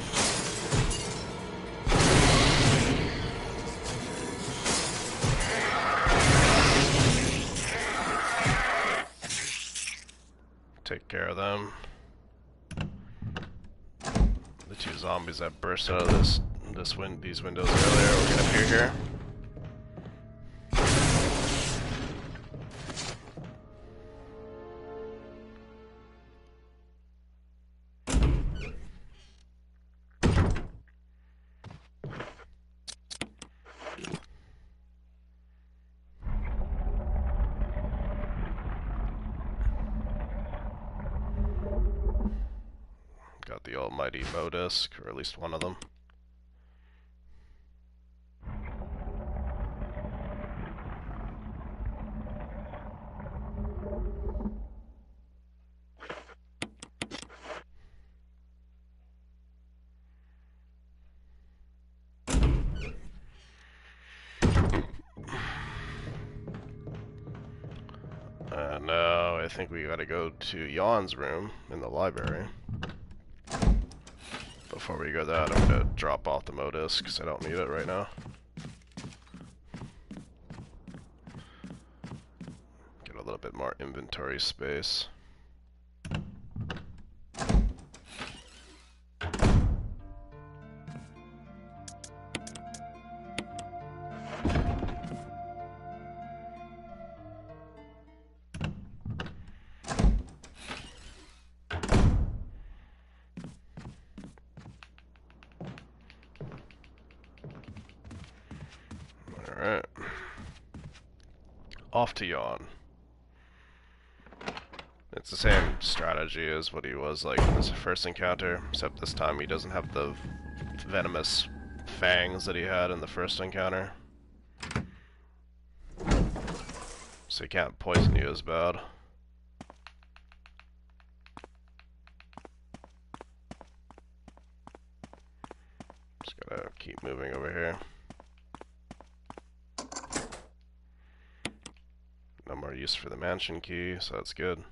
Take care of them. The two zombies that burst out of these windows earlier, we're gonna appear here. Got the almighty Mo disc, or at least one of them. Now I think we gotta go to Jan's room in the library. Before we go that, I'm gonna drop off the Mo disc because I don't need it right now. Get a little bit more inventory space. Alright. Off to Jan. It's the same strategy as what he was like in his first encounter, except this time he doesn't have the venomous fangs that he had in the first encounter. So he can't poison you as bad. Just gotta keep moving over here. No more use for the mansion key, so that's good.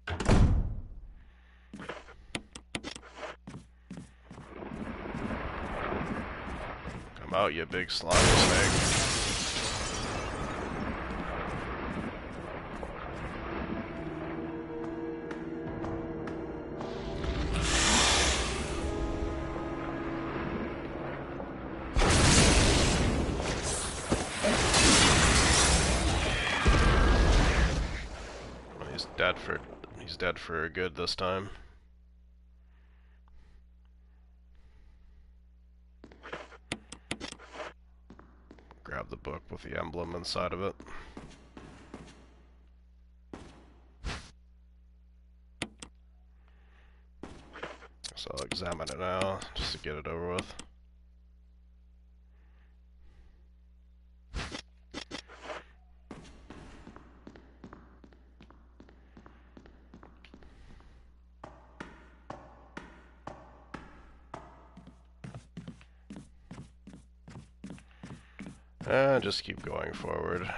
Come out, you big slimy snake. He's dead for good this time. Grab the book with the emblem inside of it. So I'll examine it now, just to get it over with. And just keep going forward.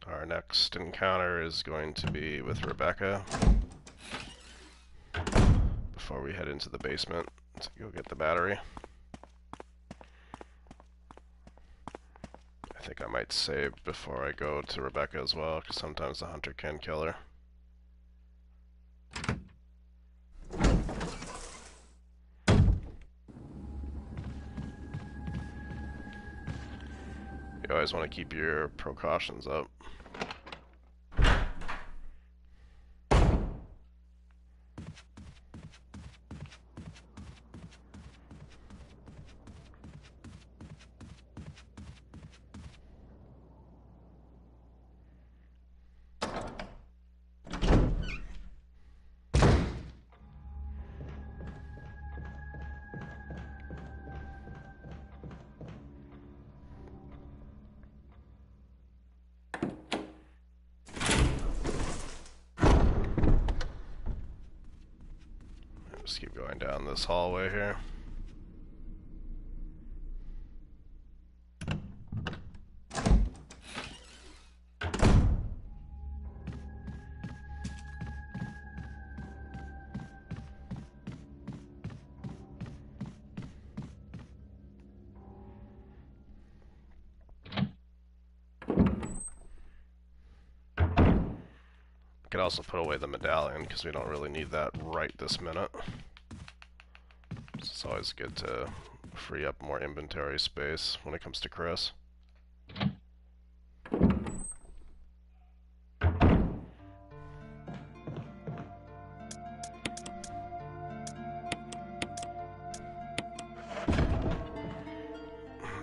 Our next encounter is going to be with Rebecca. Before we head into the basement to go get the battery. I think I might save before I go to Rebecca as well, because sometimes the hunter can kill her. You always want to keep your precautions up. Just keep going down this hallway here. Could also put away the medallion because we don't really need that right this minute. It's always good to free up more inventory space when it comes to Chris.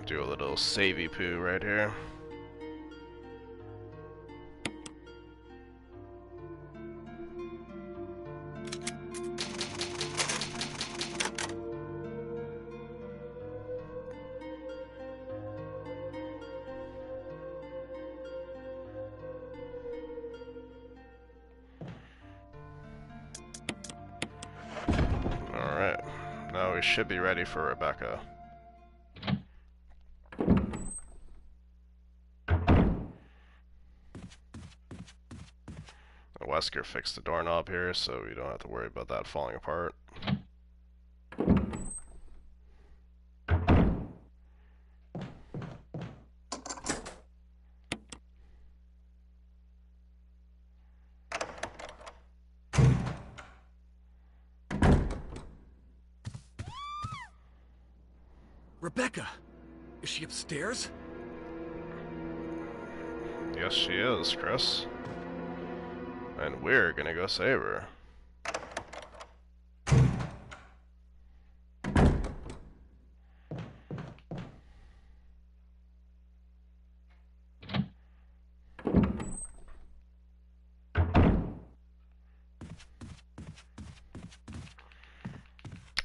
Do a little savey poo right here. Alright, now we should be ready for Rebecca. Wesker fixed the doorknob here, so we don't have to worry about that falling apart. Rebecca! Is she upstairs? Yes, she is, Chris. And we're gonna go save her.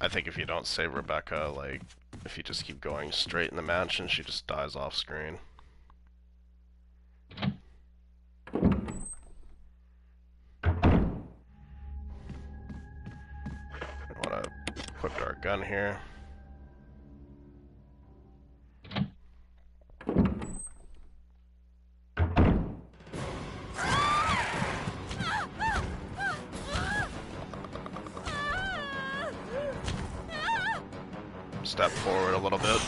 I think if you don't save Rebecca, like, if you just keep going straight in the mansion, she just dies off screen. I want to equip our gun here. Step forward a little bit.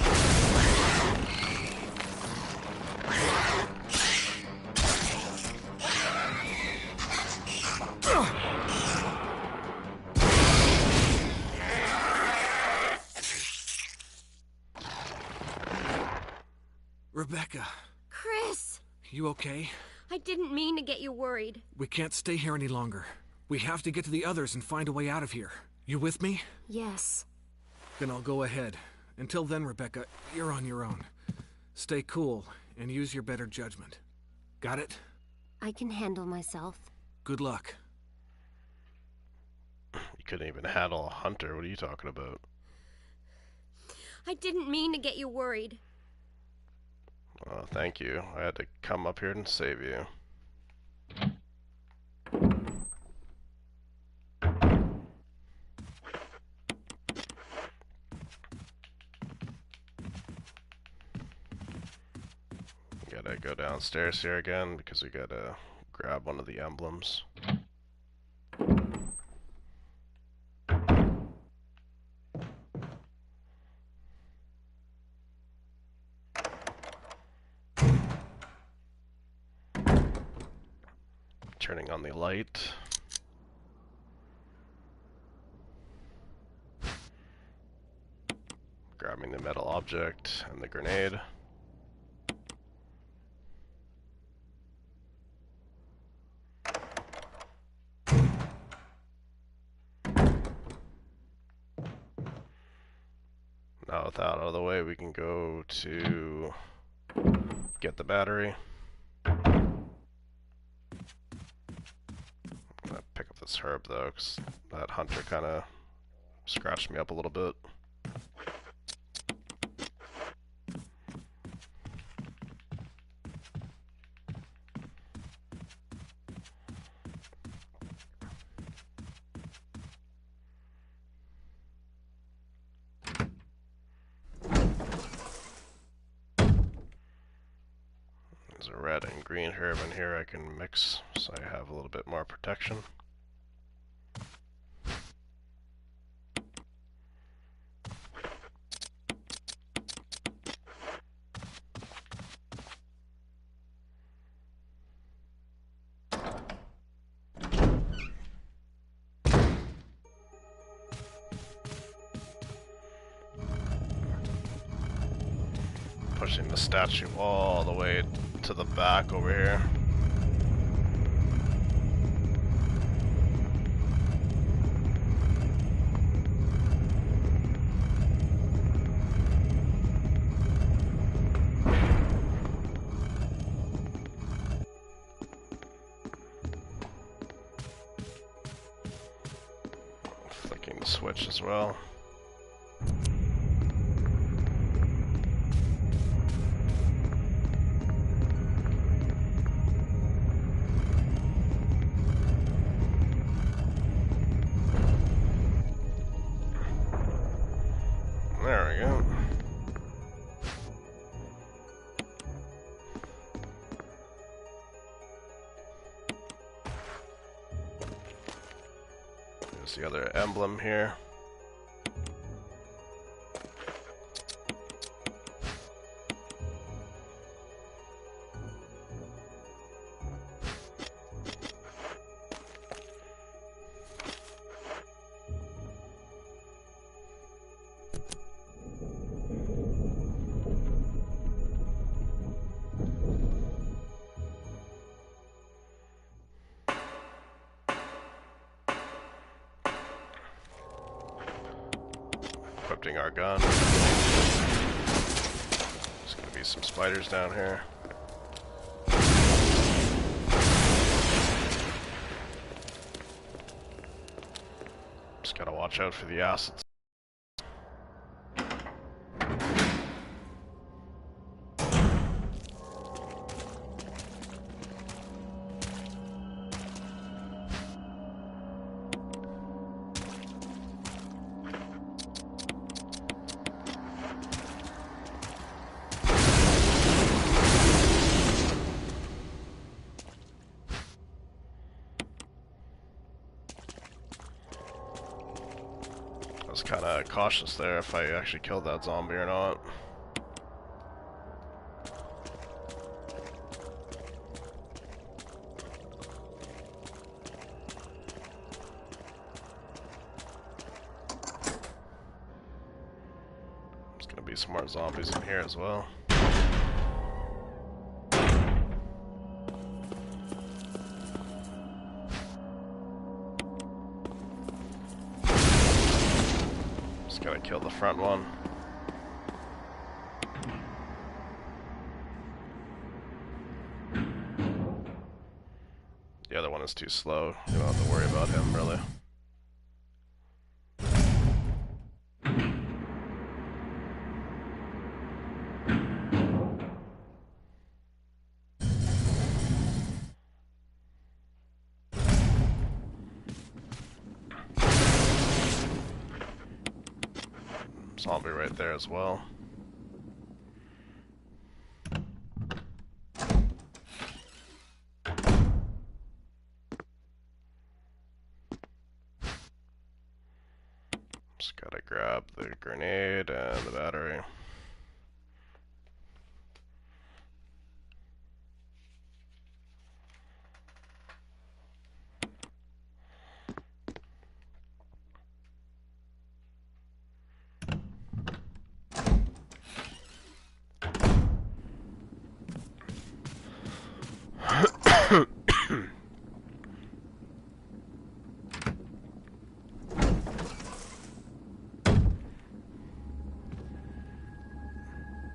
Rebecca, Chris! you okay? I didn't mean to get you worried. We can't stay here any longer. We have to get to the others and find a way out of here. You with me? Yes. Then I'll go ahead. Until then, Rebecca, you're on your own. Stay cool and use your better judgment. Got it? I can handle myself. Good luck. couldn't even handle a hunter. What are you talking about? I didn't mean to get you worried. Oh, thank you. I had to come up here and save you. Gotta go downstairs here again because we gotta grab one of the emblems. Turning on the light. Grabbing the metal object and the grenade. Now with that out of the way, we can go to get the battery. I'm gonna pick up this herb though, because that hunter kind of scratched me up a little bit. There's a red and green herb in here I can mix so I have a little bit more protection. Pushing the statue all the way to the back over here. Flicking the switch as well. There we go. There's the other emblem here. Equipping our gun. There's gonna be some spiders down here. Just gotta watch out for the acids. I was kind of cautious there if I actually killed that zombie or not. There's gonna be some more zombies in here as well. Gotta kill the front one. The other one is too slow. You don't have to worry about him, really. zombie right there as well. Just gotta grab the grenade and the battery.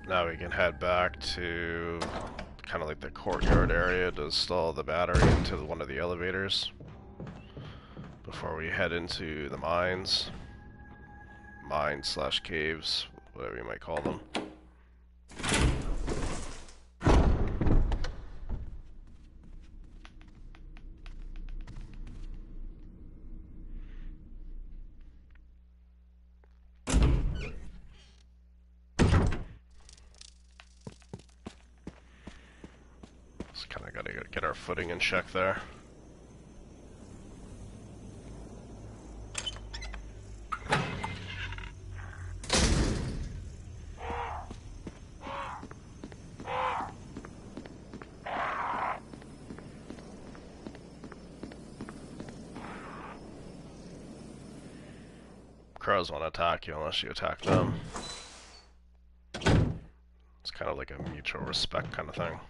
Now we can head back to kind of like the courtyard area to install the battery into one of the elevators before we head into the mines. Mines/caves, whatever you might call them. Just kind of gotta get our footing in check there. Crows won't attack you unless you attack them. It's kind of like a mutual respect kind of thing.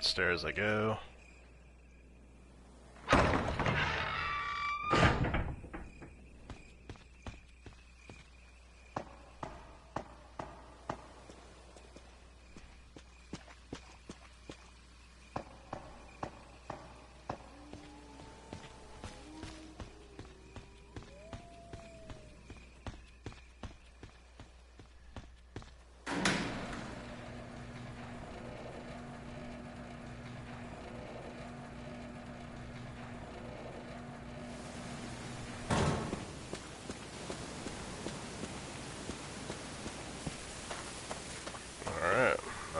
Upstairs I go.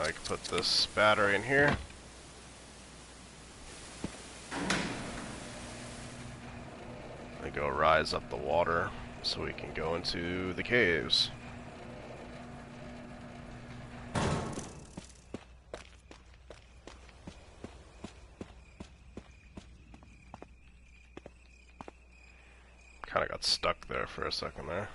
I can put this battery in here. And go rise up the water so we can go into the caves. Kinda got stuck there for a second there.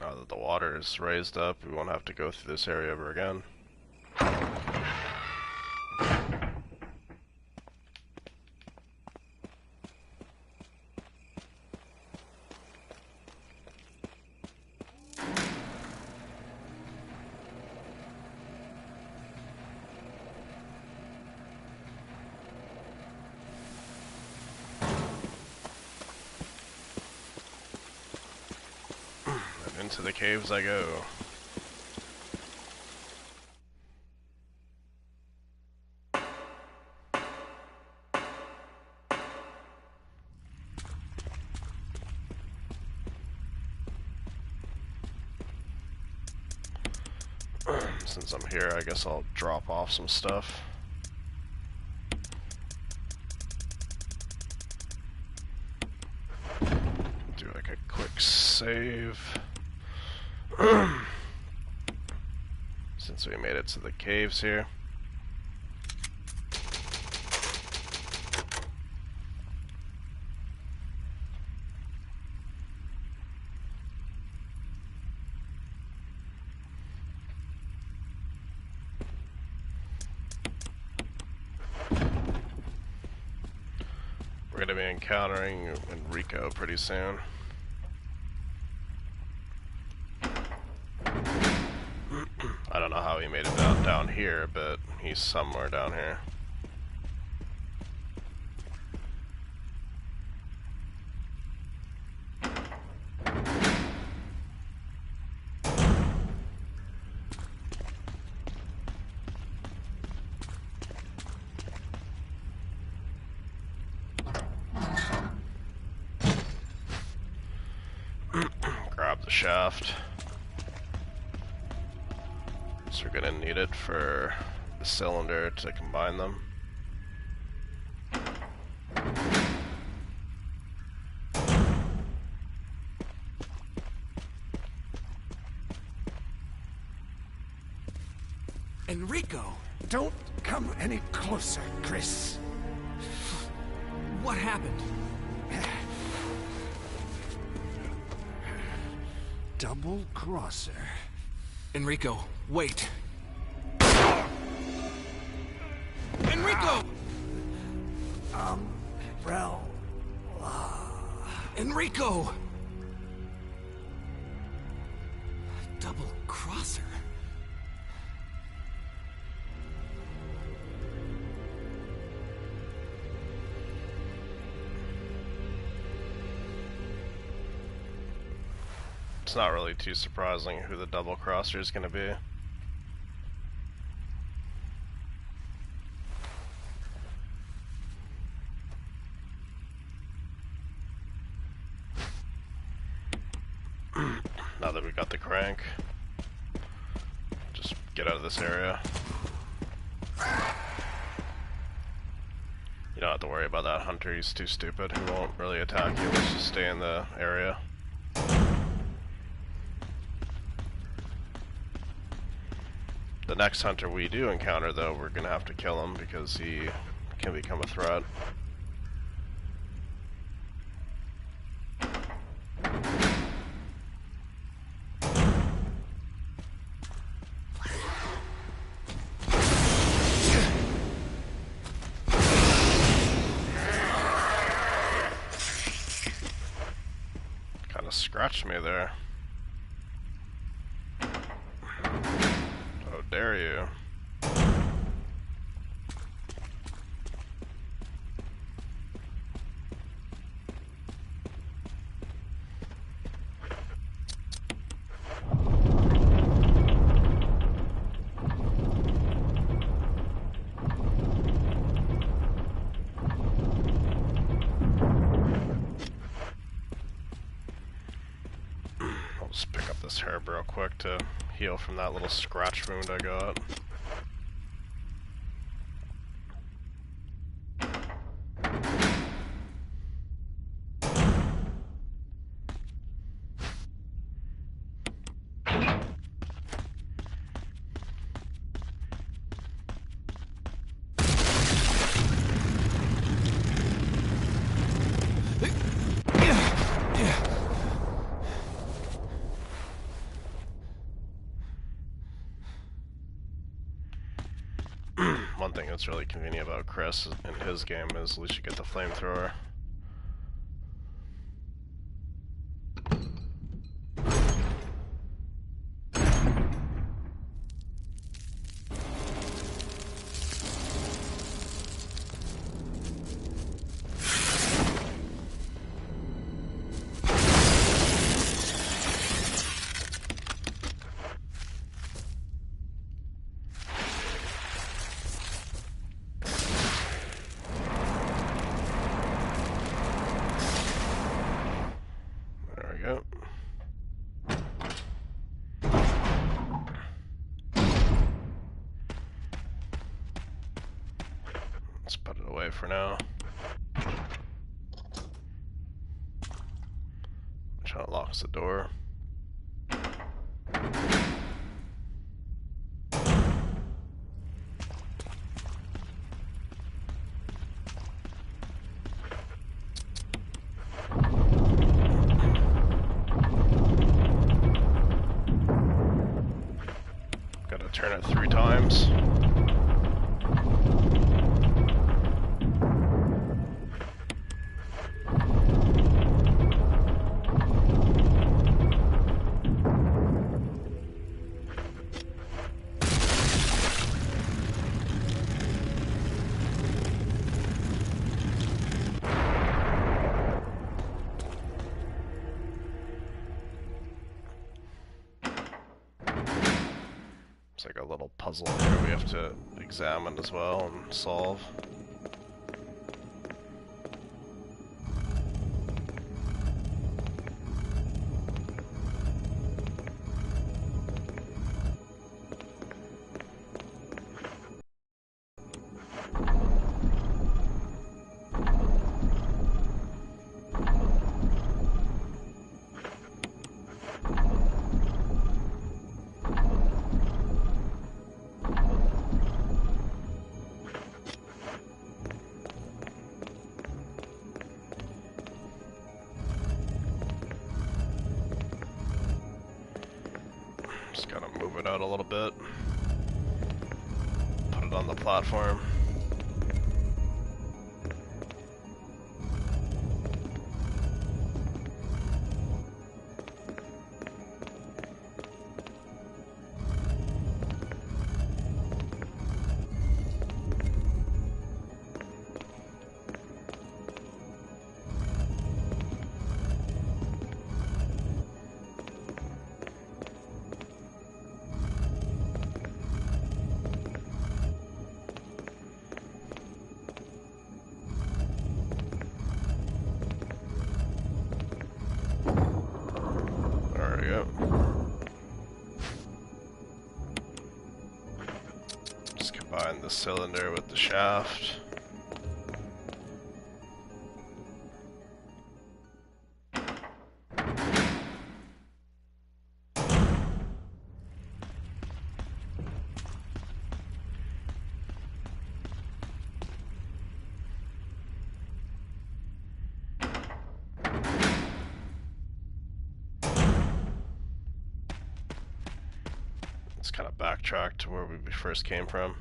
Now that the water is raised up, we won't have to go through this area ever again. Into the caves I go. Since I'm here, I guess I'll drop off some stuff. make a quick save. Since we made it to the caves here. We're gonna be encountering Enrico pretty soon. I don't know how he made it down here, but he's somewhere down here. Grab the shaft. So we're gonna need it for the cylinder to combine them. Enrico! Don't come any closer, Chris. What happened? Double crosser. Enrico, wait. Enrico! Umbrella. Enrico! Double crosser. It's not really too surprising who the double crosser is going to be. Now that we got the crank, just get out of this area. You don't have to worry about that hunter, he's too stupid. He won't really attack you, let's just stay in the area. The next hunter we do encounter, though, we're gonna have to kill him because he can become a threat. Kinda scratched me there. Dare you? I'll just pick up this herb real quick to heal from that little scratch wound I got. One thing that's really convenient about Chris in his game is at least you get the flamethrower. Let's put it away for now. Trying to lock the door. Gotta turn it 3 times. It's like a little puzzle here we have to examine as well and solve. Just gotta move it out a little bit. Put it on the platform. Just combine the cylinder with the shaft. Let's kind of backtrack to where we first came from.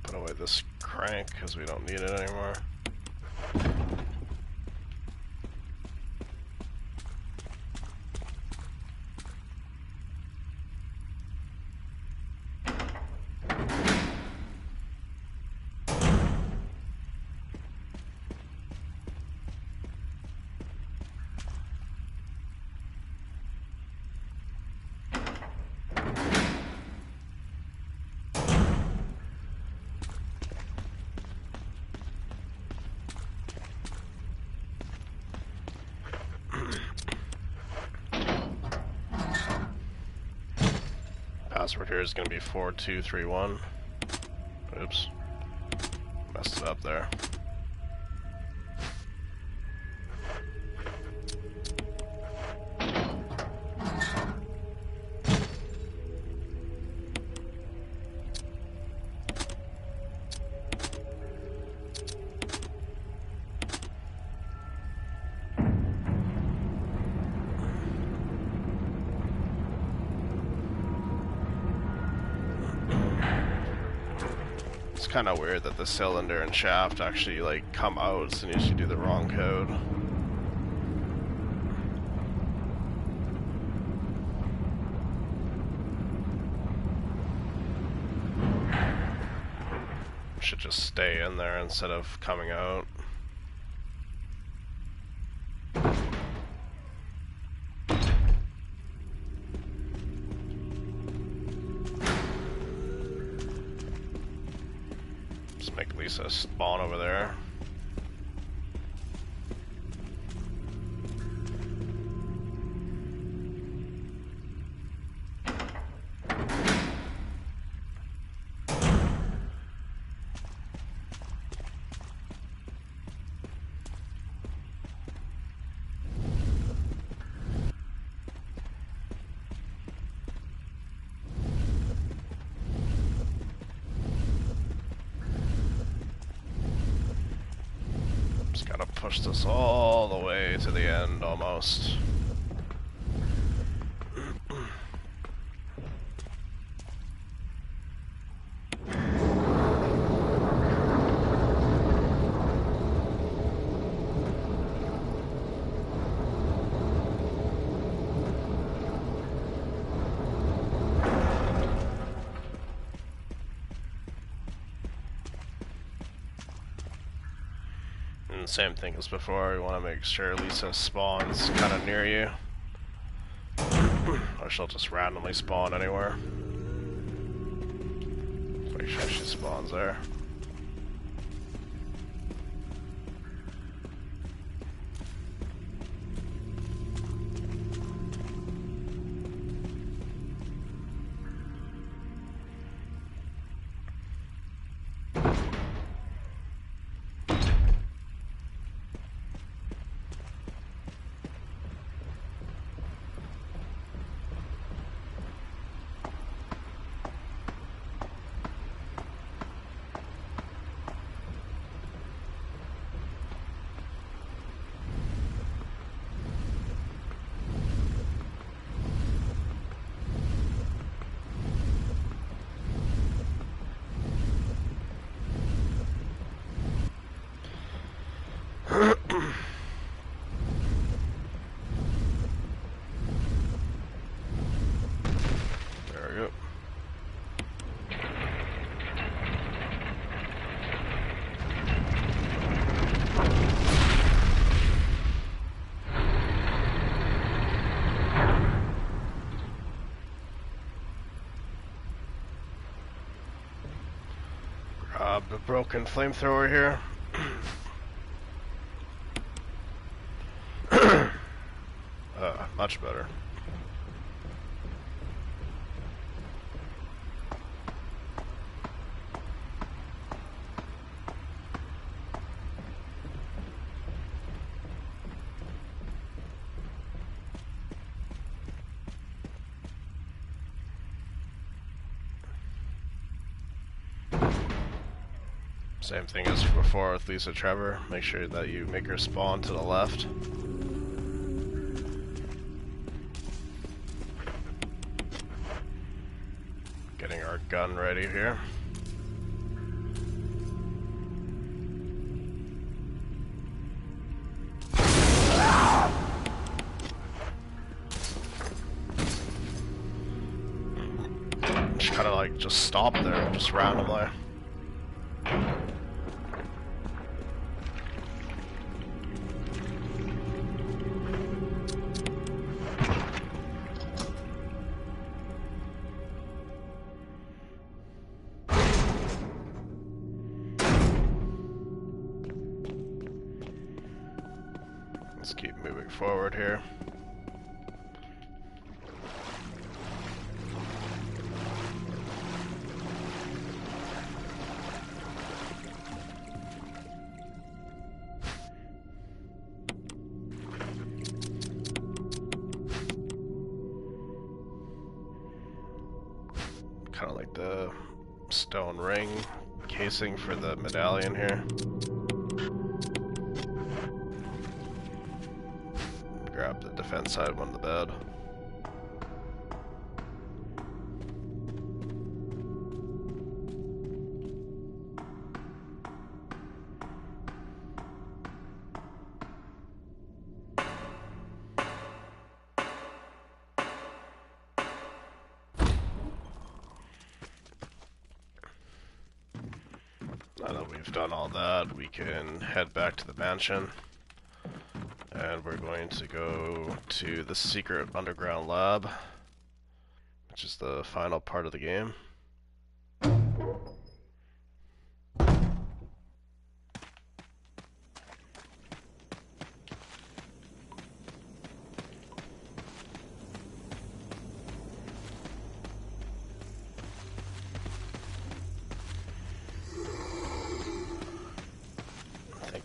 Put away this crank because we don't need it anymore. Password here is going to be 4231. Oops. Messed it up there. It's kind of weird that the cylinder and shaft actually like come out as soon as you do the wrong code. Should just stay in there instead of coming out. Let's make Lisa spawn over there. Pushed us all the way to the end, almost. Same thing as before, you want to make sure Lisa spawns kind of near you. Or she'll just randomly spawn anywhere. Make sure she spawns there. The broken flamethrower here. Much better. Same thing as before with Lisa Trevor. Make sure that you make her spawn to the left. Getting our gun ready here. Just kind of like just stop there, just randomly. Let's keep moving forward here. Kind of like the stone ring casing for the medallion here. Grab the defense side one of the bed. Now that we've done all that, we can head back to the mansion. And we're going to go to the secret underground lab, which is the final part of the game.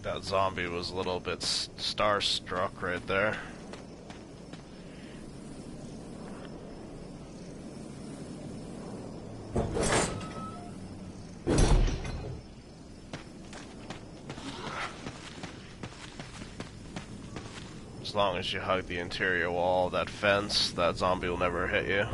That zombie was a little bit starstruck right there. As long as you hug the interior wall of that fence, that zombie will never hit you.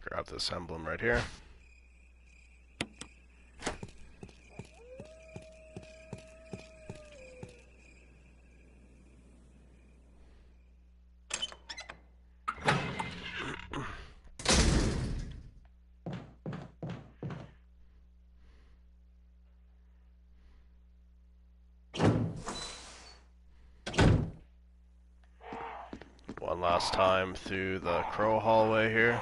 Grab this emblem right here. One last time through the crow hallway here.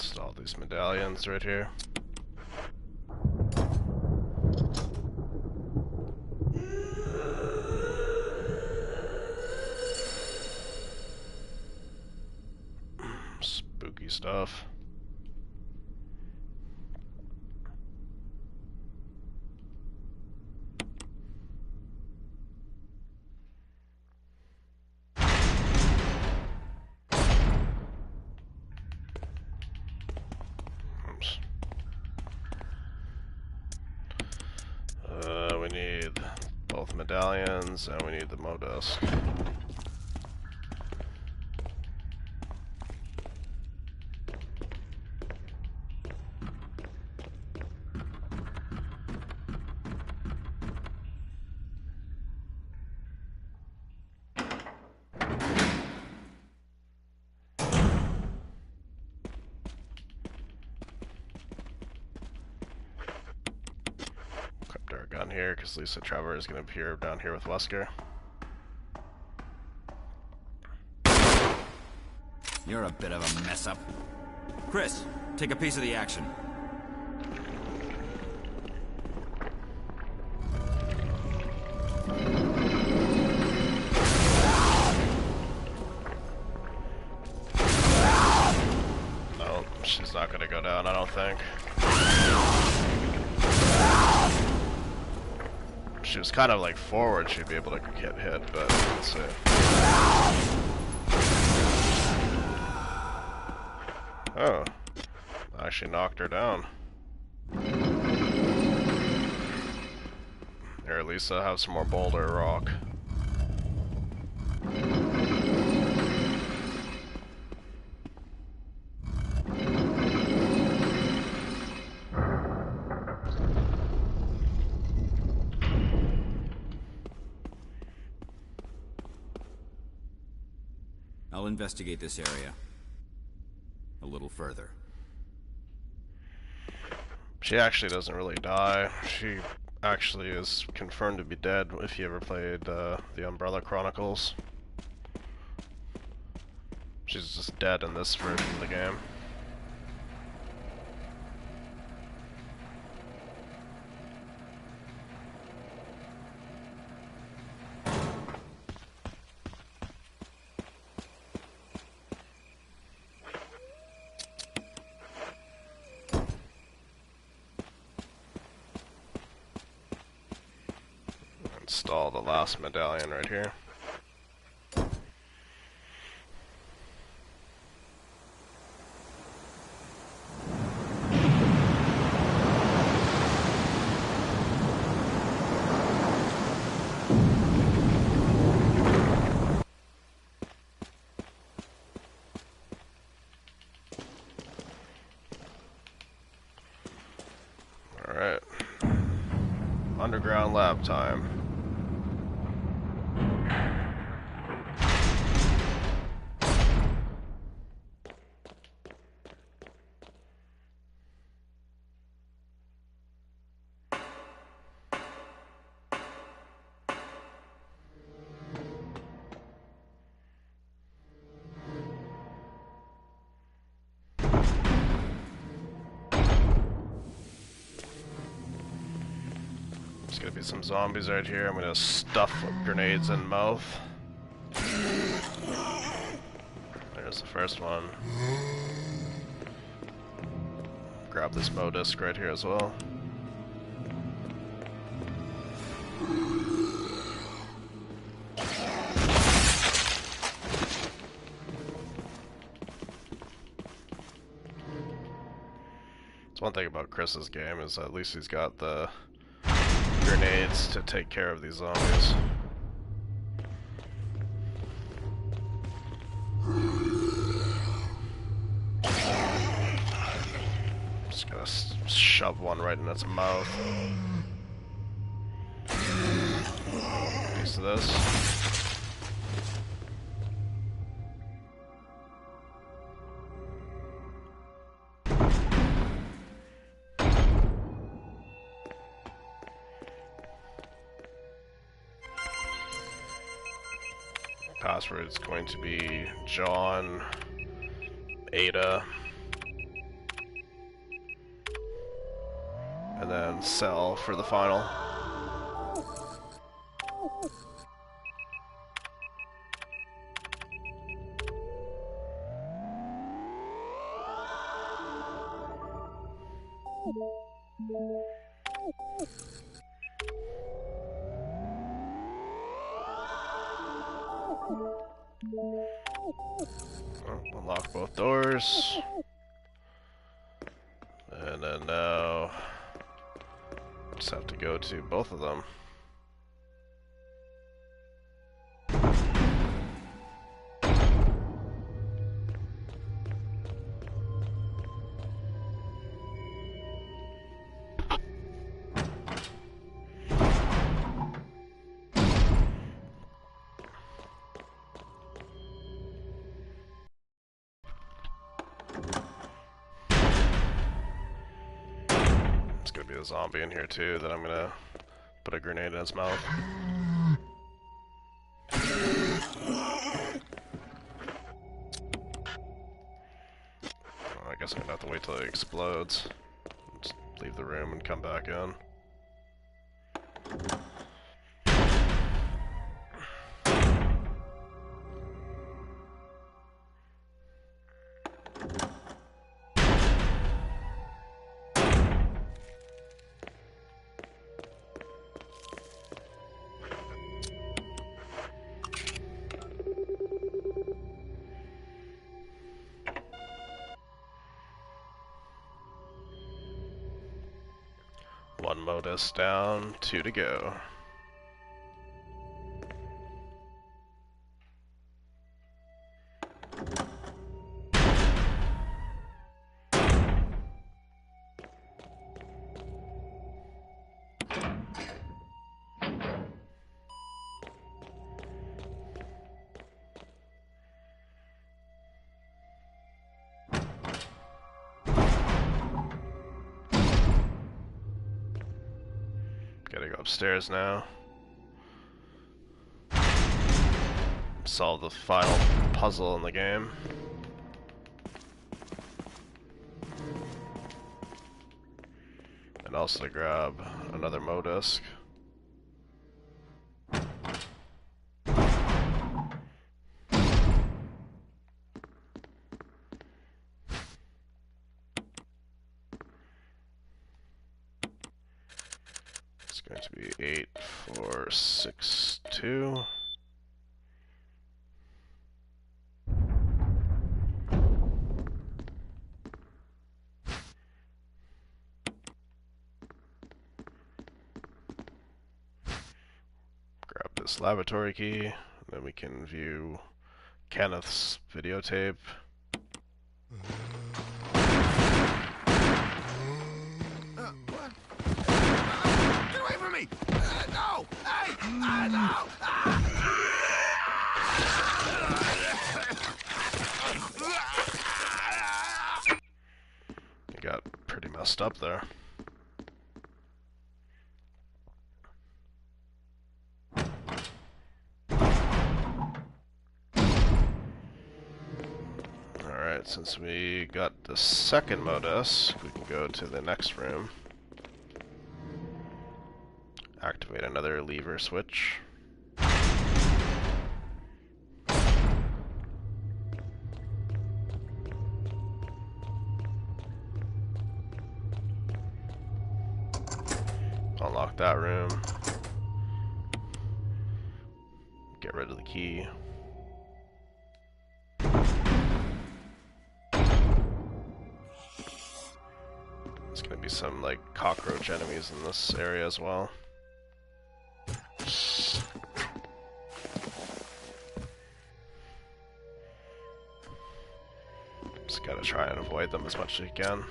Install these medallions right here. Spooky stuff. We need both medallions and we need the Modus. Gun here because Lisa Trevor is going to appear down here with Wesker. You're a bit of a mess up. Chris, take a piece of the action. No, she's not going to go down, I don't think. She was kind of like forward, she'd be able to get hit, but let's see. Oh, I actually knocked her down. Here, Lisa, have some more boulder rock. I'll investigate this area a little further. She actually doesn't really die. She actually is confirmed to be dead if you ever played the Umbrella Chronicles. She's just dead in this version of the game. Install the last medallion right here. Alright. Underground lab time. There's gonna be some zombies right here. I'm gonna stuff grenades in mouth. There's the first one. Grab this Mo disc right here as well. That's one thing about Chris's game, is at least he's got the grenades to take care of these zombies. Just gonna shove one right in its mouth. Piece of this. Password is going to be John, Ada, and then Cell for the final. Unlock both doors. And then now just have to go to both of them. There's gonna be a zombie in here too that I'm gonna put a grenade in his mouth. I guess I'm gonna have to wait till it explodes. Just leave the room and come back in. One modus down, 2 to go. Gotta go upstairs now. Solve the final puzzle in the game. And also to grab another Mo disc. It's going to be 8462. Grab this laboratory key, and then we can view Kenneth's videotape. What? Get away from me! No! Hey! No! It got pretty messed up there. Alright, since we got the second modus, we can go to the next room. Activate another lever switch. Unlock that room. Get rid of the key. There's gonna be some like cockroach enemies in this area as well. Just gotta try and avoid them as much as you can.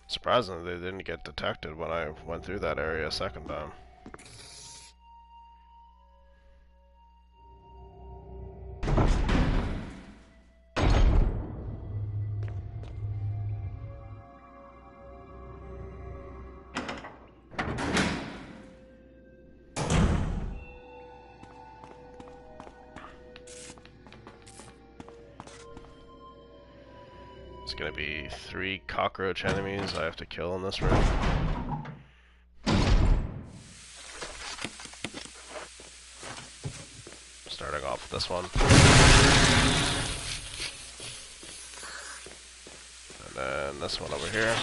Surprisingly, they didn't get detected when I went through that area a second time. It's gonna be 3 cockroach enemies I have to kill in this room. Starting off with this one. And then this one over here.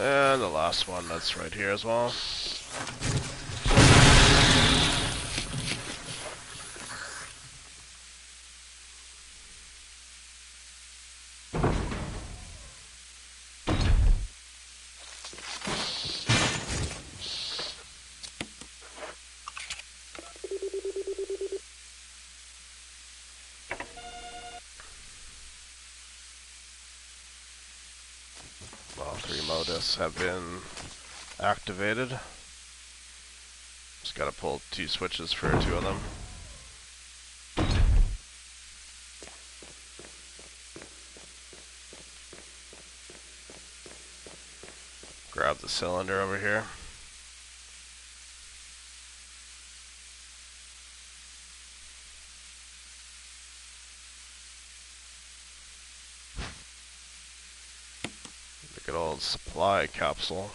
And the last one that's right here as well. All 3 modus have been activated. Just gotta pull 2 switches for 2 of them. Grab the cylinder over here. Good old supply capsule.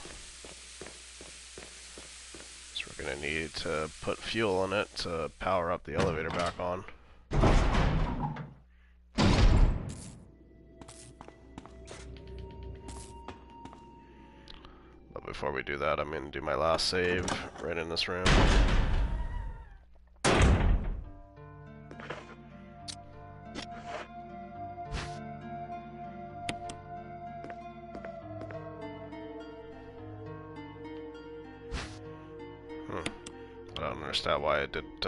So we're gonna need to put fuel in it to power up the elevator back on. But before we do that, I'm gonna do my last save right in this room. I don't understand why it didn't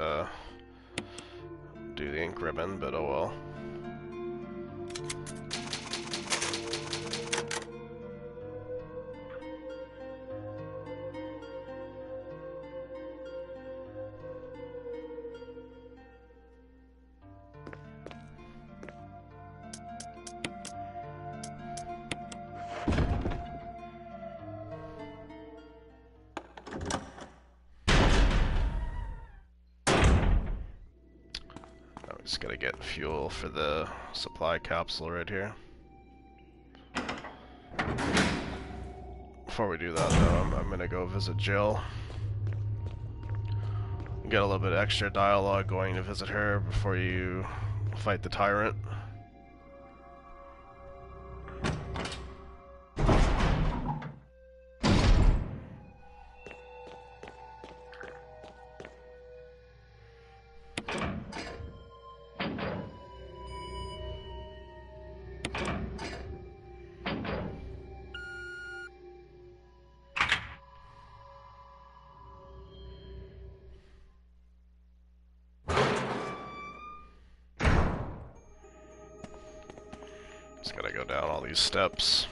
do the ink ribbon, but oh well. Just gotta get fuel for the supply capsule right here. Before we do that, though, I'm gonna go visit Jill. Get a little bit of extra dialogue going to visit her before you fight the tyrant. Just gotta go down all these steps.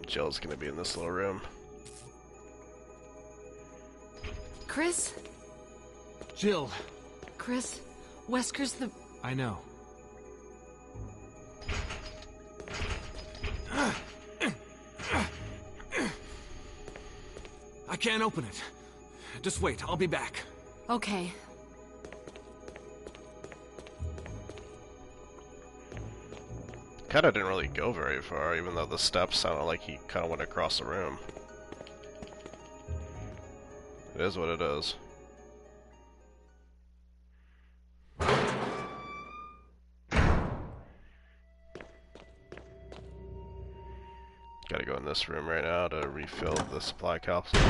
Jill's gonna be in this little room. Chris? Jill. Chris? Wesker's the... I know. I can't open it. Just wait, I'll be back. Okay. Kinda didn't really go very far, even though the steps sounded like he kinda went across the room. It is what it is. Gotta go in this room right now to refill the supply capsule.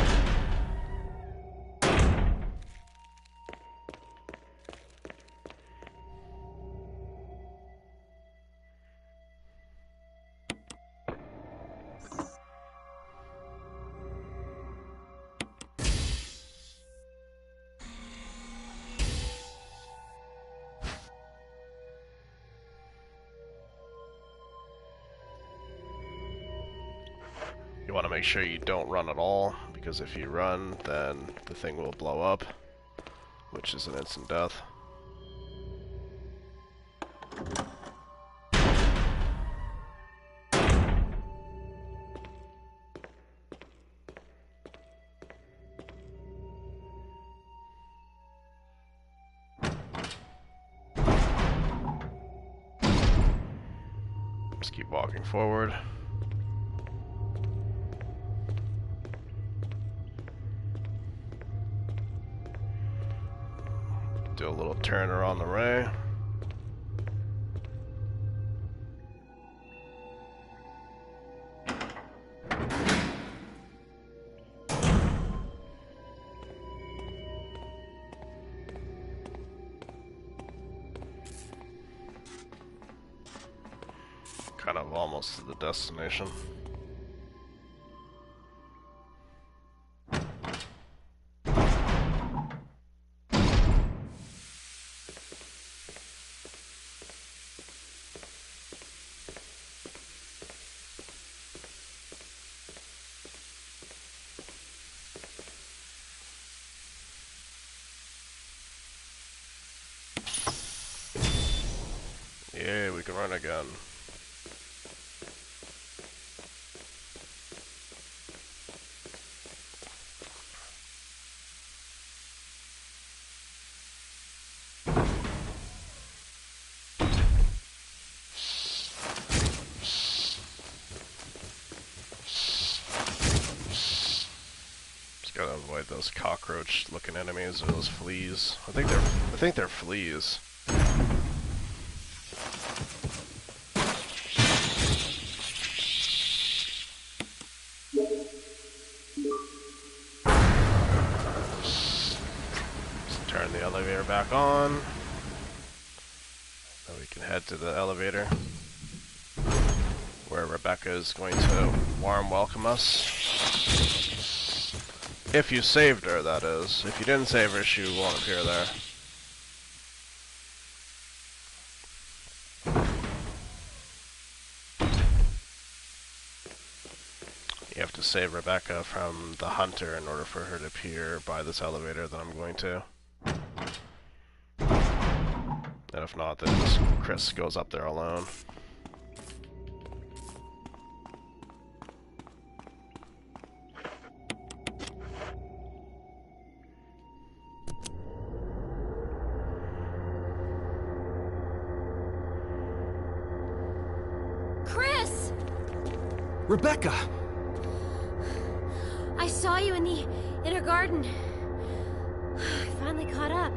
You want to make sure you don't run at all, because if you run, then the thing will blow up, which is an instant death. Just keep walking forward. Do a little turn around the ray. Kind of almost to the destination. Yeah, we can run again. Just gotta avoid those cockroach-looking enemies or those fleas. I think they're fleas. Turn the elevator back on. Then we can head to the elevator where Rebecca is going to warm welcome us. If you saved her, that is. If you didn't save her, she won't appear there. You have to save Rebecca from the hunter in order for her to appear by this elevator that I'm going to. And if not, then just Chris goes up there alone. Rebecca! I saw you in the inner garden. I finally caught up.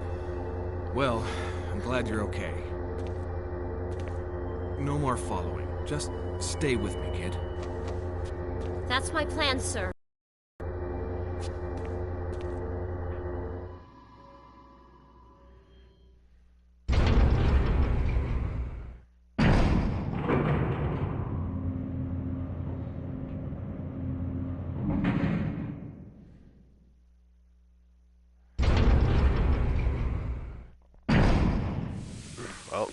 Well, I'm glad you're okay. No more following. Just stay with me, kid. That's my plan, sir. Well,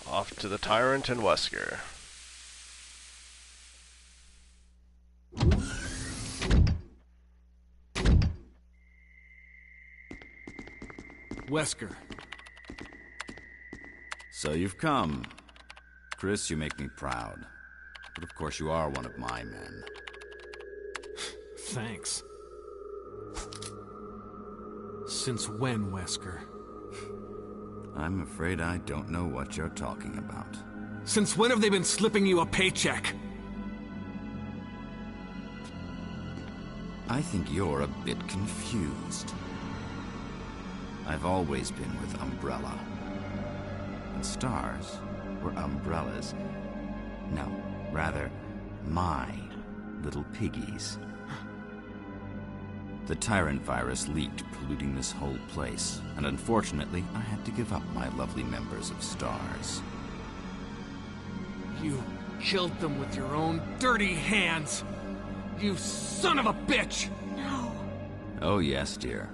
off to the Tyrant and Wesker. Wesker. So you've come. Chris, you make me proud. But of course you are one of my men. Thanks. Since when, Wesker? I'm afraid I don't know what you're talking about. Since when have they been slipping you a paycheck? I think you're a bit confused. I've always been with Umbrella. And stars were umbrellas. No, rather, my little piggies. The Tyrant virus leaked, polluting this whole place, and unfortunately, I had to give up my lovely members of Stars. You killed them with your own dirty hands! You son of a bitch! No. Oh yes, dear.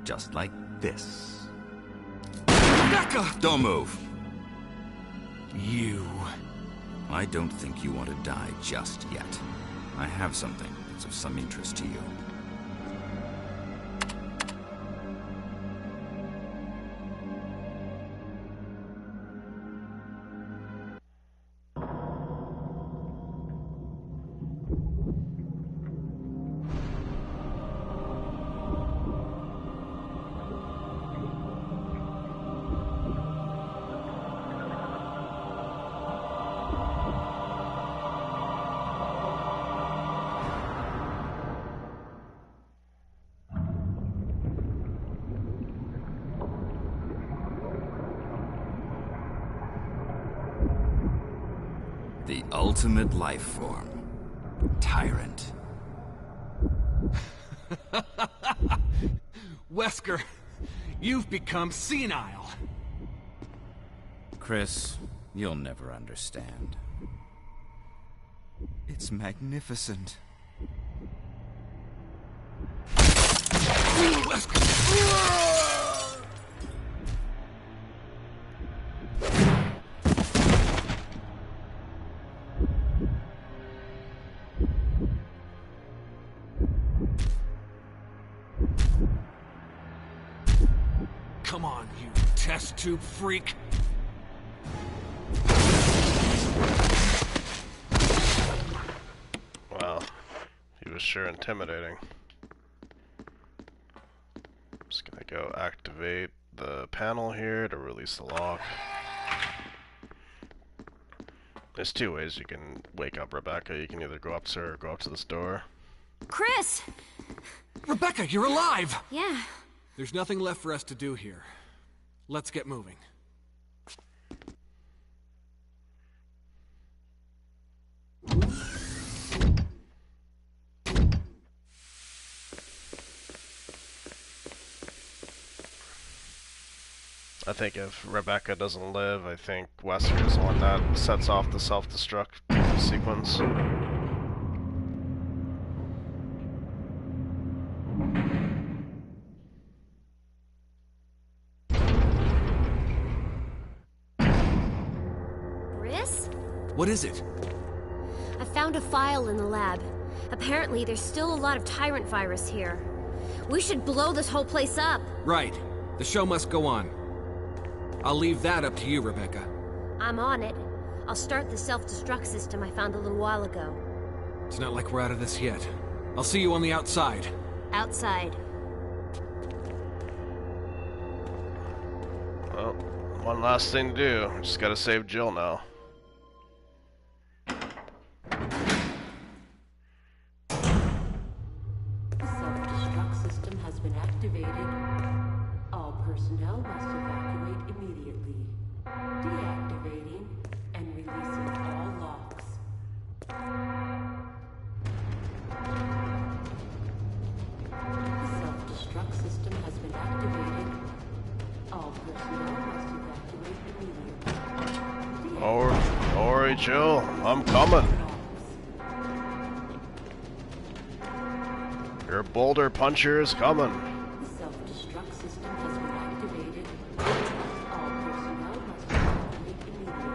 Just like this. Rebecca! Don't move! You... I don't think you want to die just yet. I have something that's of some interest to you. The ultimate life form. Tyrant. Wesker, you've become senile. Chris, you'll never understand. It's magnificent. Wesker! Come on, you test tube freak! Wow, he was sure intimidating. Just gonna go activate the panel here to release the lock. There's two ways you can wake up Rebecca. You can either go up to her or go up to this door. Chris! Rebecca, you're alive! Yeah. There's nothing left for us to do here. Let's get moving. I think if Rebecca doesn't live, I think Wesker is the one that sets off the self-destruct sequence. What is it? I found a file in the lab. Apparently, there's still a lot of Tyrant virus here. We should blow this whole place up. Right. The show must go on. I'll leave that up to you, Rebecca. I'm on it. I'll start the self-destruct system I found a little while ago. It's not like we're out of this yet. I'll see you on the outside. Outside. Well, one last thing to do. We just gotta save Jill now. Deactivating and releasing all locks. The self-destruct system has been activated. All personnel must evacuate immediately. Alright, Jill, I'm coming. Your boulder puncher is coming. The self-destruct system has been activated. All personnel must evacuate immediately.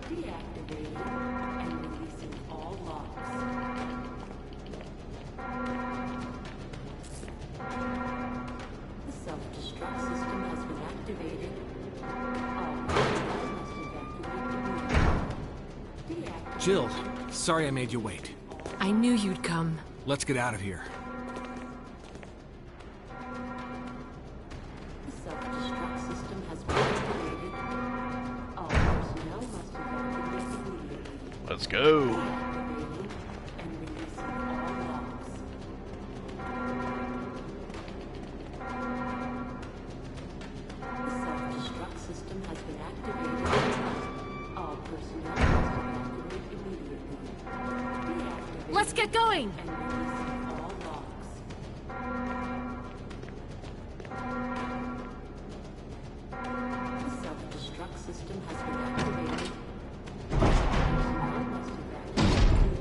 Deactivating and releasing all locks. The self-destruct system has been activated. All personnel must evacuate immediately. Deactivating. Jill, sorry I made you wait. I knew you'd come. Let's get out of here. The self-destruct system has been activated. All personnel must evacuate immediately. Let's go. Deactivating and releasing all locks. The self-destruct system has been activated. All personnel must evacuate immediately. Deactivating Let's get going! and releasing all locks. The self-destruct system has been activated. All personnel must evacuate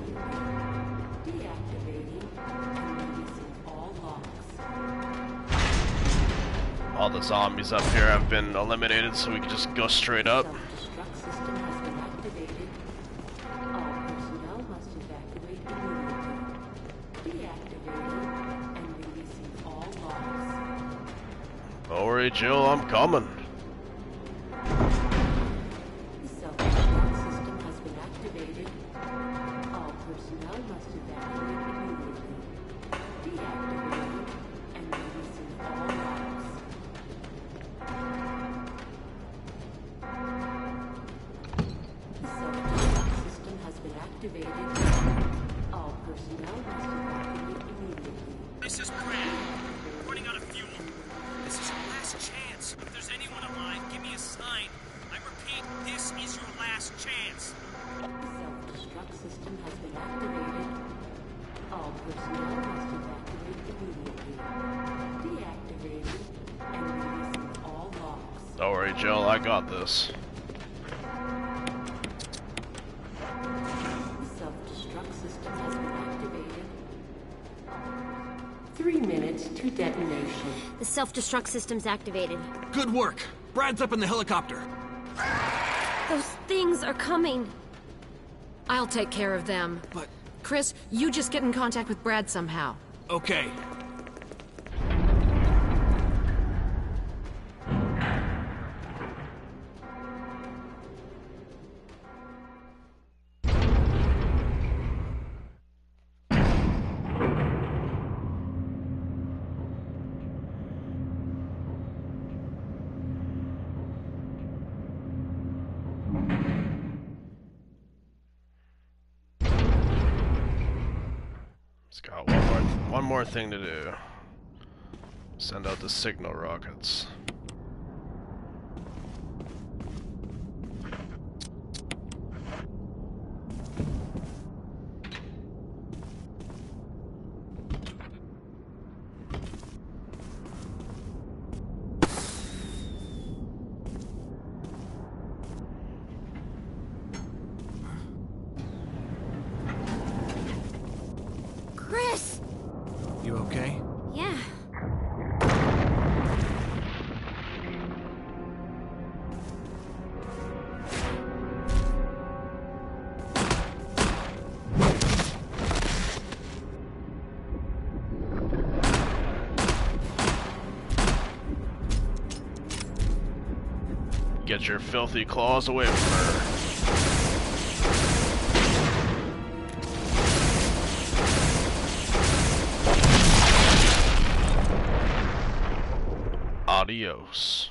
immediately. Deactivating and releasing all locks. All the zombies up here have been eliminated, so we can just go straight up. Self-destruct system has been activated. All personnel must evacuate immediately. Deactivating and releasing all locks. Alright, Jill, I'm coming. The self-destruct system has been activated. All personnel must evacuate immediately. Deactivating and releasing all locks. The self-destruct system has been activated. All personnel must evacuate immediately. This is Brad. We're running out of fuel. This is your last chance. If there's anyone alive, give me a sign. I repeat, this is your last chance. The self-destruct system has been activated. All personnel must evacuate immediately. Deactivating and releasing all locks. Alright, Jill, I got this. The self-destruct system has been activated. 3 minutes to detonation. The self-destruct system's activated. Good work. Brad's up in the helicopter. Those things are coming. I'll take care of them. But, Chris, you just get in contact with Brad somehow. okay. It's got one more thing to do. Send out the signal rockets. Chris! You okay? Yeah. Get your filthy claws away from her. Adios.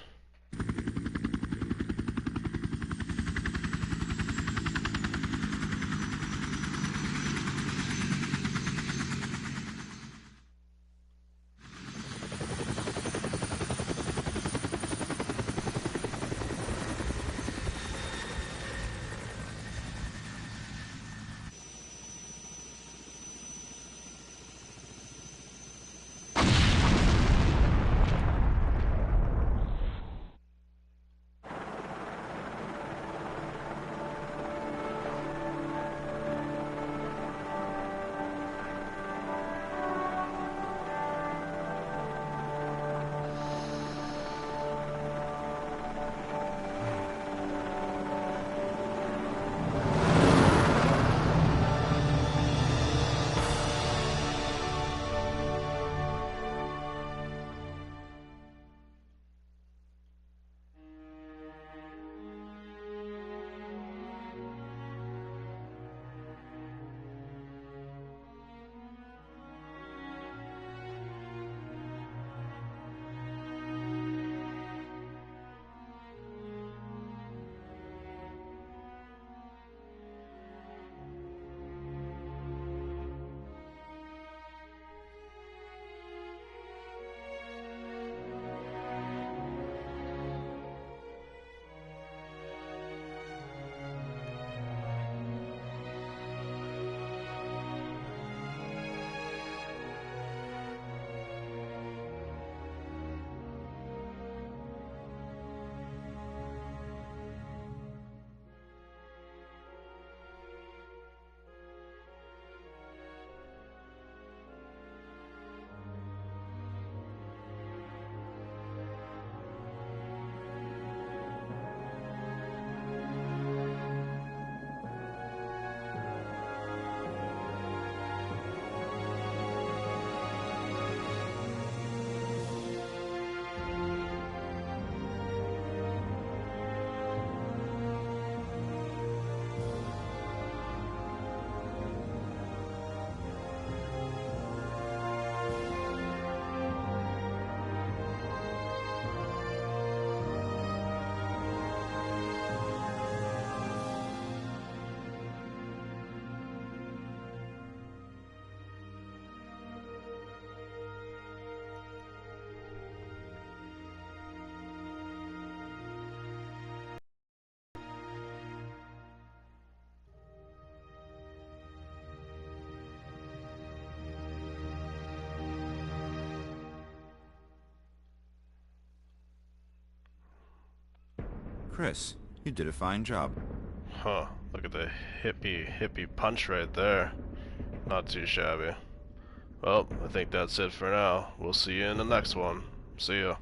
Chris, you did a fine job. Huh. Look at the hippie punch right there. Not too shabby. Well, I think that's it for now. We'll see you in the next one. See ya.